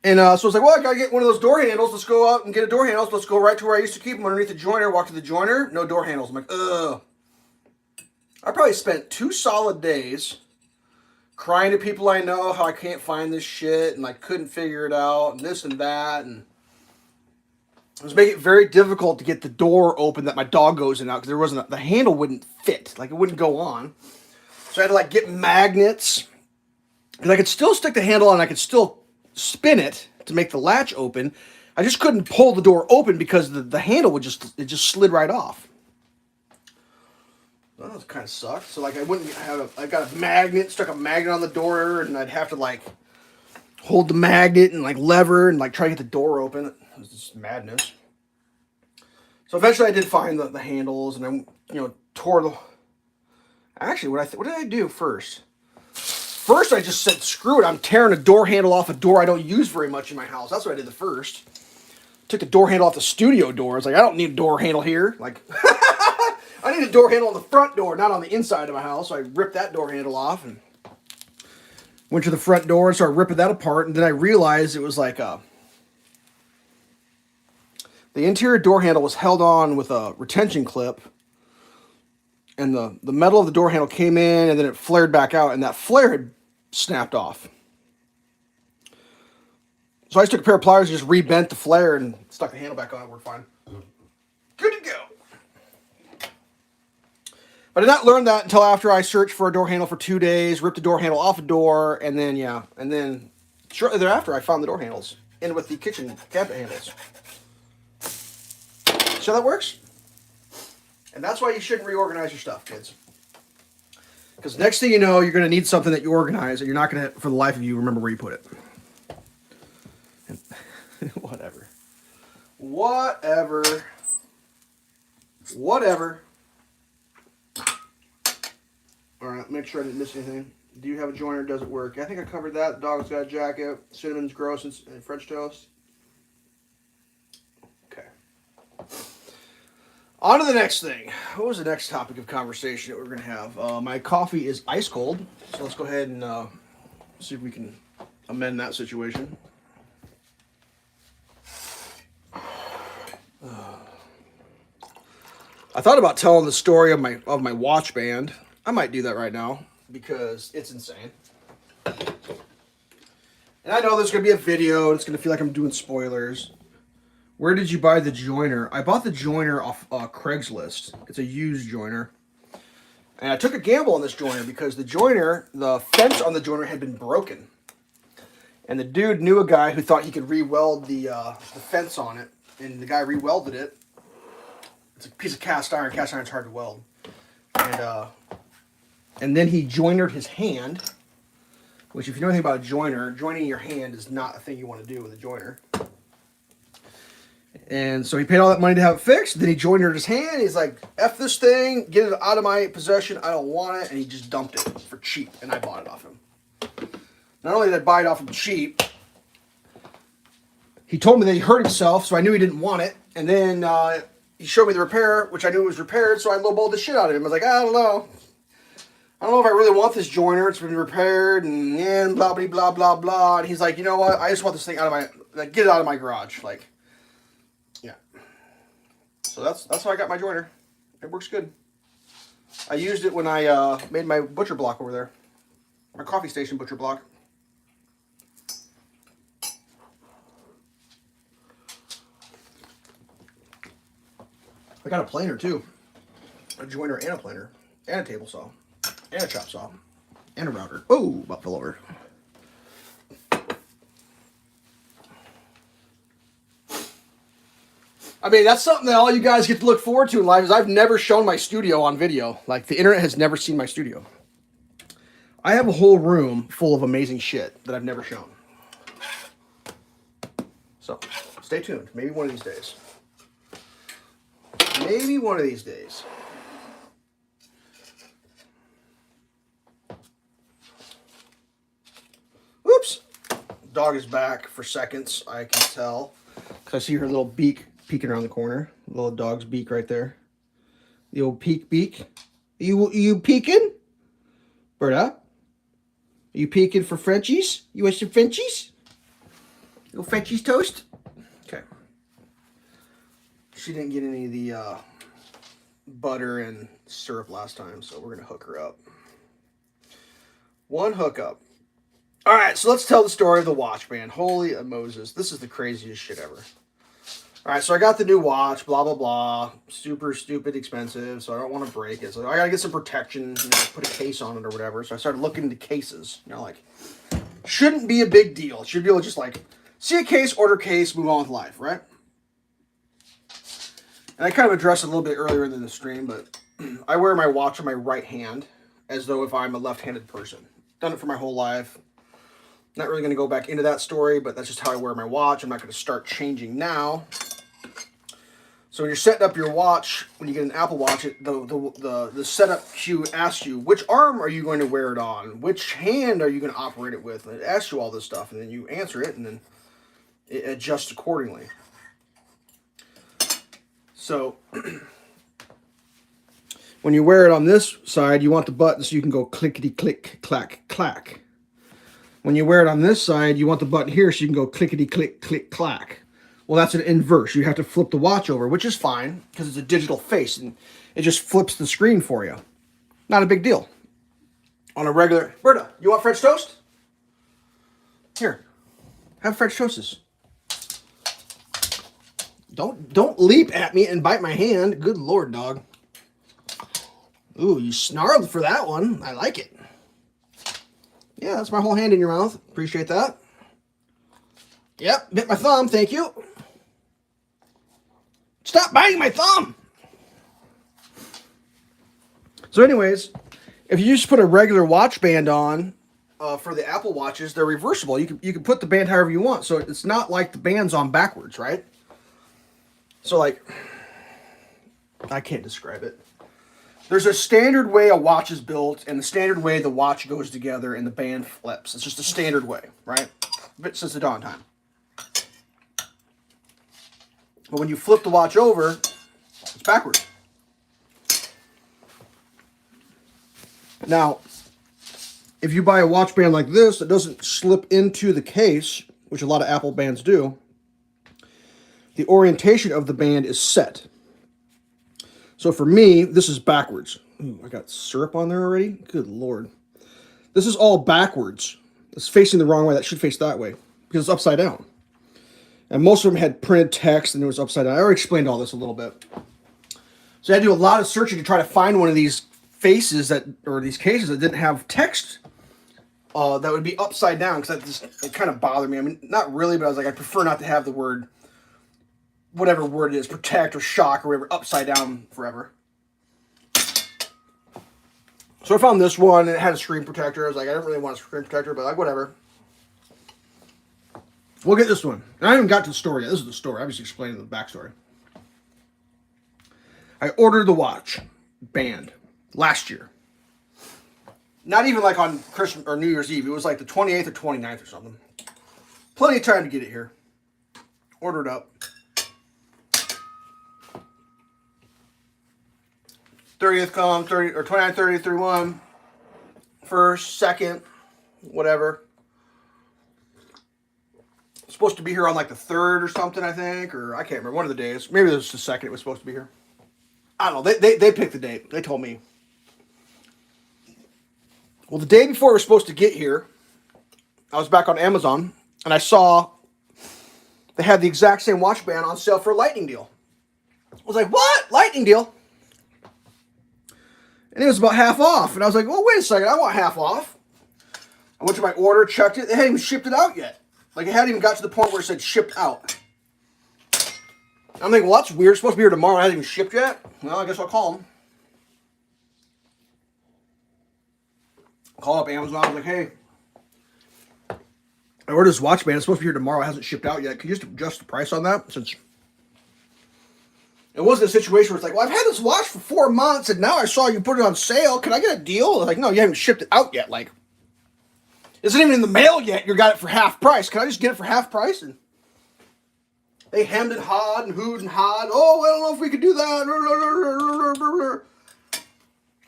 And so I was like, well, I gotta get one of those door handles. Let's go out and get a door handle. So let's go right to where I used to keep them underneath the joiner. Walk to the joiner, no door handles. I'm like, ugh. I probably spent 2 solid days crying to people I know how I can't find this shit and I couldn't figure it out and this and that, and it was making it very difficult to get the door open that my dog goes in and out because there wasn't the handle wouldn't fit, like it wouldn't go on. So I had to like get magnets, and I could still stick the handle on. I could still spin it to make the latch open. I just couldn't pull the door open because the handle would just slid right off. Well, that kind of sucked. So like I wouldn't have I got a magnet, stuck a magnet on the door, and I'd have to like hold the magnet and like lever and like try to get the door open. It was just madness. So eventually I did find the handles, and I tore the. Actually, what did I do first? First, I just said, screw it. I'm tearing a door handle off a door I don't use very much in my house. That's what I did the first. Took the door handle off the studio door. I was like, I don't need a door handle here. Like, I need a door handle on the front door, not on the inside of my house. So I ripped that door handle off and went to the front door and started ripping that apart. And then I realized it was like the interior door handle was held on with a retention clip. And the metal of the door handle came in, and then it flared back out, and that flare had snapped off. So I just took a pair of pliers and just rebent the flare and stuck the handle back on. It worked fine. Good to go. But I did not learn that until after I searched for a door handle for 2 days, ripped the door handle off a door, and then shortly thereafter I found the door handles in with the kitchen cabinet handles. See how that works? And that's why you shouldn't reorganize your stuff, kids. Because next thing you know, you're going to need something that you organize, and you're not going to, for the life of you, remember where you put it. Whatever. All right, make sure I didn't miss anything. Do you have a joiner? Does it work? I think I covered that. The dog's got a jacket. Cinnamon's gross and French toast. On to the next thing. What was the next topic of conversation that we were going to have? My coffee is ice cold, so let's go ahead and see if we can amend that situation. I thought about telling the story of my watch band. I might do that right now because it's insane. And I know there's going to be a video, and it's going to feel like I'm doing spoilers. Where did you buy the joiner? I bought the joiner off Craigslist. It's a used joiner. And I took a gamble on this joiner because the fence on the joiner had been broken. And the dude knew a guy who thought he could re-weld the fence on it. And the guy re-welded it. It's a piece of cast iron. Cast iron's hard to weld. And then he joinered his hand. Which, if you know anything about a joiner, joining your hand is not a thing you want to do with a joiner. And so he paid all that money to have it fixed. Then he joinered his hand. He's like, F this thing. Get it out of my possession. I don't want it. And he just dumped it for cheap. And I bought it off him. Not only did I buy it off him cheap, he told me that he hurt himself, so I knew he didn't want it. And then he showed me the repair, which I knew was repaired, so I lowballed the shit out of him. I was like, I don't know. I don't know if I really want this joiner. It's been repaired and blah, blah, blah, blah, blah. And he's like, you know what? I just want this thing out of get it out of my garage. Like, yeah. So that's how I got my joiner. It works good. I used it when I made my butcher block over there. My coffee station butcher block. I got a planer too. A joiner and a planer. And a table saw. And a chop saw. And a router. Oh, about fell over. I mean, that's something that all you guys get to look forward to in life is I've never shown my studio on video. Like, the internet has never seen my studio. I have a whole room full of amazing shit that I've never shown. So, stay tuned. Maybe one of these days. Maybe one of these days. Oops. Dog is back for seconds, I can tell. Because I see her little beak peeking around the corner. Little dog's beak right there. The old beak. You peeking? Berta? Are you peeking for Frenchies? You want some Frenchies? Little Frenchies toast? Okay. She didn't get any of the butter and syrup last time, so we're going to hook her up. One hookup. All right, so let's tell the story of the watch band. Holy Moses, this is the craziest shit ever. All right, so I got the new watch, blah, blah, blah. Super stupid expensive, so I don't want to break it. So I got to get some protection, put a case on it or whatever. So I started looking into cases. Like, shouldn't be a big deal. It should be able to just, like, see a case, order case, move on with life, right? And I kind of addressed it a little bit earlier in the stream, but I wear my watch on my right hand as though if I'm a left-handed person. Done it for my whole life. Not really going to go back into that story, but that's just how I wear my watch. I'm not going to start changing now. So when you're setting up your watch, when you get an Apple Watch, the setup cue asks you, which arm are you going to wear it on? Which hand are you going to operate it with? And it asks you all this stuff, and then you answer it, and then it adjusts accordingly. So when you wear it on this side, you want the button so you can go clickety-click, clack, clack. When you wear it on this side, you want the button here so you can go clickety-click, click, clack. Well, that's an inverse. You have to flip the watch over, which is fine because it's a digital face and it just flips the screen for you. Not a big deal. On a regular... Berta, you want French toast? Here. Have French toasts. Don't leap at me and bite my hand. Good Lord, dog. Ooh, you snarled for that one. I like it. Yeah, that's my whole hand in your mouth. Appreciate that. Yep, bit my thumb. Thank you. Stop biting my thumb. So anyways, if you just put a regular watch band on for the Apple Watches, they're reversible. You can put the band however you want. So it's not like the band's on backwards, right? So like, I can't describe it. There's a standard way a watch is built and the standard way the watch goes together and the band flips. It's just a standard way, right? But since the dawn time. But when you flip the watch over, it's backwards. Now, if you buy a watch band like this that doesn't slip into the case, which a lot of Apple bands do, the orientation of the band is set. So for me, this is backwards. Ooh, I got syrup on there already? Good Lord. This is all backwards. It's facing the wrong way. That should face that way because it's upside down. And most of them had printed text and it was upside down. I already explained all this a little bit. So I had to do a lot of searching to try to find one of these faces or these cases that didn't have text that would be upside down, because it kind of bothered me. I mean, not really, but I was like, I prefer not to have the word, whatever word it is, protect or shock or whatever, upside down forever. So I found this one, and it had a screen protector. I was like, I don't really want a screen protector, but like, whatever. We'll get this one. And I haven't got to the story yet. This is the story. I'm just explaining the backstory. I ordered the watch band last year. Not even like on Christmas or New Year's Eve. It was like the 28th or 29th or something. Plenty of time to get it here. Ordered up. 30th come, 30 or 29, 30, 31. First, second, whatever. Supposed to be here on like the 3rd or something, I think, or I can't remember, one of the days. Maybe it was the 2nd it was supposed to be here. I don't know. They picked the date. They told me. Well, the day before we were supposed to get here, I was back on Amazon, and I saw they had the exact same watch band on sale for a lightning deal. I was like, what? Lightning deal? And it was about half off. And I was like, well, wait a second. I want half off. I went to my order, checked it. They hadn't even shipped it out yet. Like, it hadn't even got to the point where it said shipped out. I'm thinking, well, that's weird. It's supposed to be here tomorrow. It hasn't even shipped yet. Well, I guess I'll call them. Call up Amazon. I was like, hey, I ordered this watch band. It's supposed to be here tomorrow. It hasn't shipped out yet. Can you just adjust the price on that? Since it wasn't a situation where it's like, well, I've had this watch for 4 months, and now I saw you put it on sale. Can I get a deal? Like, no, you haven't shipped it out yet. Like, it isn't even in the mail yet. You got it for half price. Can I just get it for half price? And they hemmed and hawed and hooed and hawed. Oh, I don't know if we could do that.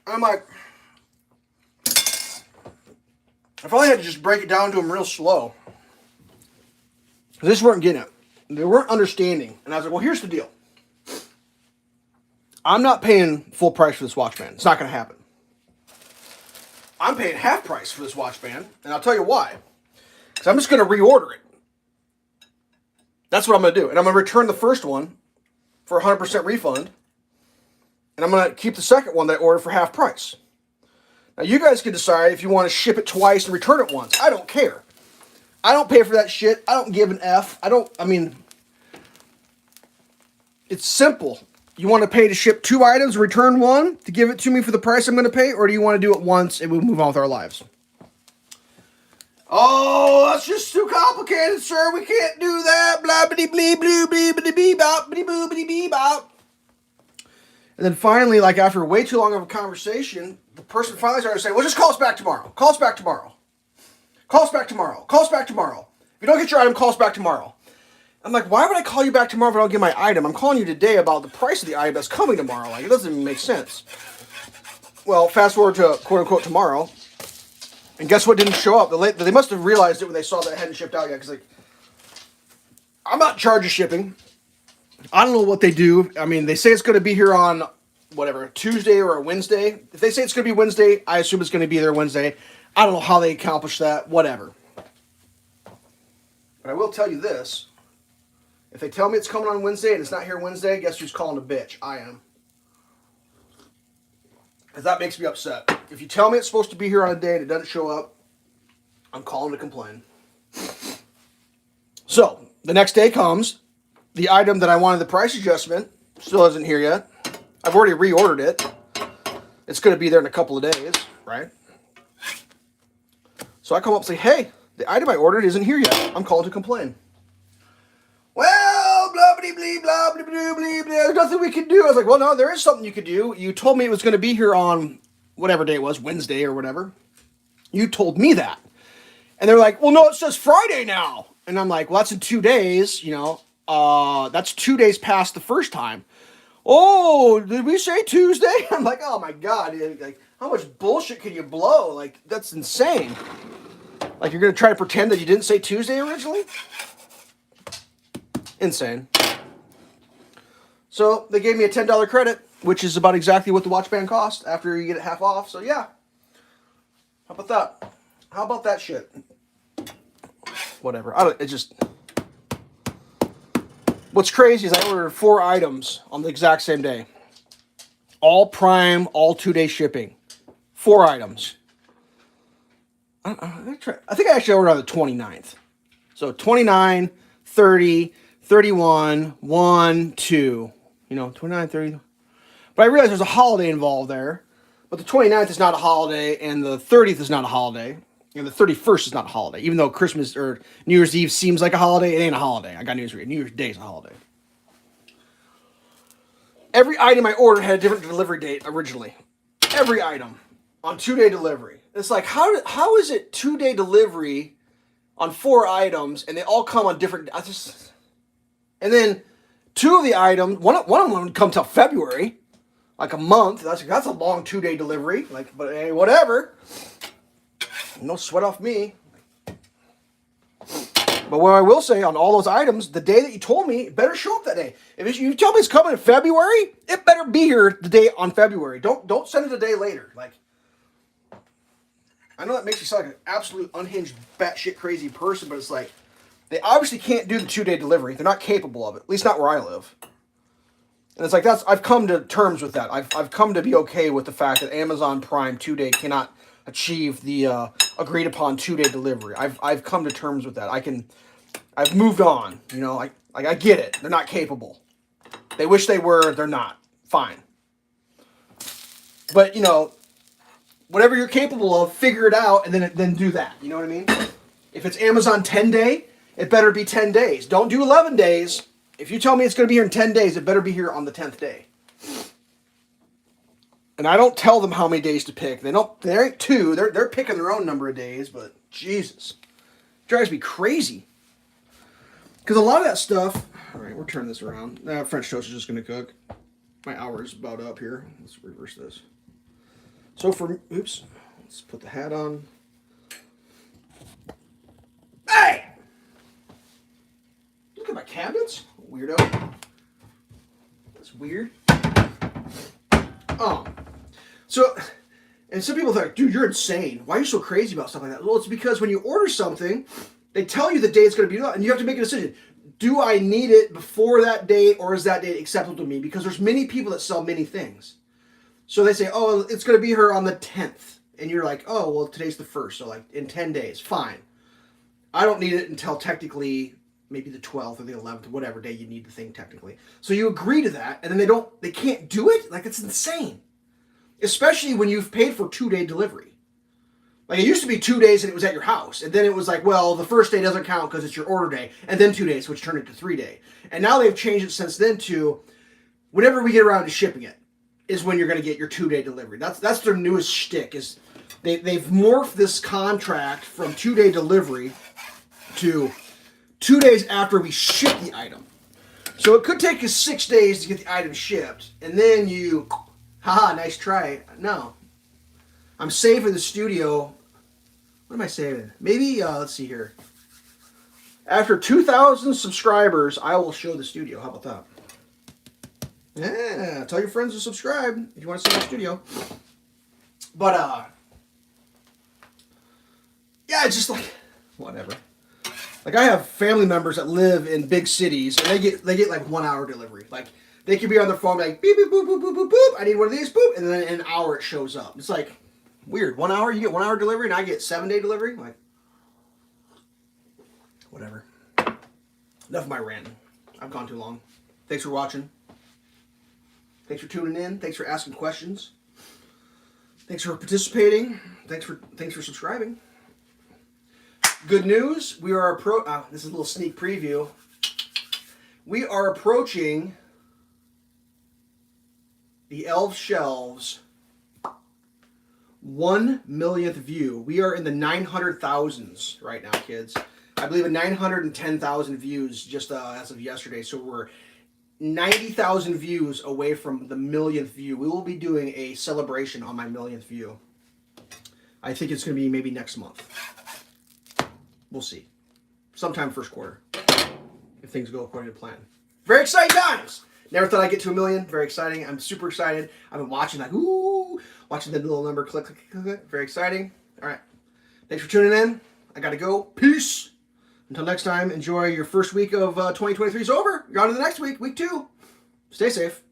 I'm like, I probably had to just break it down to them real slow. They just weren't getting it. They weren't understanding. And I was like, well, here's the deal. I'm not paying full price for this watch band. It's not going to happen. I'm paying half price for this watch band. And I'll tell you why. Because I'm just going to reorder it. That's what I'm going to do. And I'm going to return the first one for 100% refund. And I'm going to keep the second one that I ordered for half price. Now, you guys can decide if you want to ship it twice and return it once. I don't care. I don't pay for that shit. I don't give an F. It's simple. You want to pay to ship 2 items, return one, to give it to me for the price I'm going to pay? Or do you want to do it once and we move on with our lives? Oh, that's just too complicated, sir. We can't do that. Blah, bitty, blee, blue, blee, bitty, bee, bop, bitty, boo, bitty, bee, bop. And then finally, like after way too long of a conversation, the person finally started saying, well, just call us back tomorrow. Call us back tomorrow. Call us back tomorrow. Call us back tomorrow. If you don't get your item, call us back tomorrow. I'm like, why would I call you back tomorrow if I don't get my item? I'm calling you today about the price of the item that's coming tomorrow. Like, it doesn't even make sense. Well, fast forward to quote-unquote tomorrow. And guess what didn't show up? They must have realized it when they saw that it hadn't shipped out yet. Because, like, I'm not in charge of shipping. I don't know what they do. I mean, they say it's going to be here on, whatever, Tuesday or a Wednesday. If they say it's going to be Wednesday, I assume it's going to be there Wednesday. I don't know how they accomplish that. Whatever. But I will tell you this. If they tell me it's coming on Wednesday and it's not here Wednesday, guess who's calling a bitch? I am. Because that makes me upset. If you tell me it's supposed to be here on a day and it doesn't show up, I'm calling to complain. So, the next day comes. The item that I wanted the price adjustment still isn't here yet. I've already reordered it. It's going to be there in a couple of days, right? So I come up and say, hey, the item I ordered isn't here yet. I'm calling to complain. Well, blah, blah, blah, blah, blah, blah, blah, blah. There's nothing we can do. I was like, well, no, there is something you could do. You told me it was going to be here on whatever day it was, Wednesday or whatever. You told me that. And they're like, well, no, it says Friday now. And I'm like, well, that's in 2 days, you know. That's 2 days past the first time. Oh, did we say Tuesday? I'm like, oh my God, dude, like, how much bullshit can you blow? Like, that's insane. Like, you're going to try to pretend that you didn't say Tuesday originally? Insane. So, they gave me a $10 credit, which is about exactly what the watch band cost after you get it half off. So, yeah. How about that? How about that shit? Whatever. What's crazy is I ordered 4 items on the exact same day. All Prime, all 2-day shipping. 4 items. I think I actually ordered on the 29th. So 29, 30, 31, 1, 2. 29, 30. But I realized there's a holiday involved there. But the 29th is not a holiday, and the 30th is not a holiday, and the 31st is not a holiday. Even though Christmas or New Year's Eve seems like a holiday, it ain't a holiday. I got news for you. New Year's Day is a holiday. Every item I ordered had a different delivery date originally. Every item on 2-day delivery. It's like, how is it 2-day delivery on 4 items and they all come on different... And then 2 of the items, one of them would come till February, like a month. That's a long 2-day delivery. Like, but hey, whatever. No sweat off me. But what I will say on all those items, the day that you told me, it better show up that day. If you tell me it's coming in February, it better be here the day on February. Don't send it a day later. Like, I know that makes you sound like an absolute unhinged, batshit crazy person, but it's like, they obviously can't do the 2-day delivery. They're not capable of it. At least not where I live. And it's like, I've come to terms with that. I've come to be okay with the fact that Amazon Prime 2-day cannot achieve the agreed upon 2-day delivery. I've come to terms with that. I've moved on. I get it. They're not capable. They wish they were. They're not. Fine. But whatever you're capable of, figure it out, and then do that. You know what I mean? If it's Amazon 10-day, it better be 10 days. Don't do 11 days. If you tell me it's going to be here in 10 days, it better be here on the 10th day. And I don't tell them how many days to pick. They ain't 2. They're picking their own number of days, but Jesus. It drives me crazy. Because a lot of that stuff... All right, we're turning this around. French toast is just going to cook. My hour is about up here. Let's reverse this. So oops. Let's put the hat on. Hey! Look at my cabinets. Weirdo. That's weird. Oh. So, and some people think, dude, you're insane. Why are you so crazy about stuff like that? Well, it's because when you order something, they tell you the day it's going to be, and you have to make a decision. Do I need it before that date, or is that date acceptable to me? Because there's many people that sell many things. So they say, oh, it's going to be here on the 10th. And you're like, oh, well, today's the 1st. So like in 10 days, fine. I don't need it until technically maybe the 12th or the 11th, whatever day you need the thing technically. So you agree to that, and then they can't do it? Like, it's insane. Especially when you've paid for 2-day delivery. Like, it used to be 2 days and it was at your house. And then it was like, well, the first day doesn't count because it's your order day. And then 2 days, which turned it to 3-day. And now they've changed it since then to whenever we get around to shipping it is when you're going to get your 2-day delivery. That's their newest shtick. Is they've morphed this contract from 2-day delivery to 2 days after we ship the item. So it could take us 6 days to get the item shipped. And then you... Haha, nice try. No. I'm saving the studio. What am I saving? Maybe, let's see here. After 2,000 subscribers, I will show the studio. How about that? Yeah, tell your friends to subscribe if you want to see my studio. But, yeah, it's just like, whatever. Like, I have family members that live in big cities, and they get like 1 hour delivery. Like, they could be on their phone like, beep, beep, boop, boop, boop, boop, boop. I need one of these, boop. And then in an hour it shows up. It's like, weird. 1 hour, you get 1 hour delivery, and I get 7-day delivery? Like, whatever. Enough of my ranting. I've gone too long. Thanks for watching. Thanks for tuning in. Thanks for asking questions. Thanks for participating. Thanks for subscribing. Good news. We are this is a little sneak preview. We are approaching the Elveshelves 1 millionth view. We are in the 900,000s right now, kids. I believe, at 910,000 views just as of yesterday. So we're 90,000 views away from the millionth view. We will be doing a celebration on my millionth view. I think it's going to be maybe next month. We'll see. Sometime first quarter, if things go according to plan. Very exciting times. Never thought I'd get to 1 million. Very exciting. I'm super excited. I've been watching like, ooh, watching the little number click, click, click, click. Very exciting. All right. Thanks for tuning in. I got to go. Peace. Until next time, enjoy your first week of 2023 is over. You're on to the next week, week 2. Stay safe.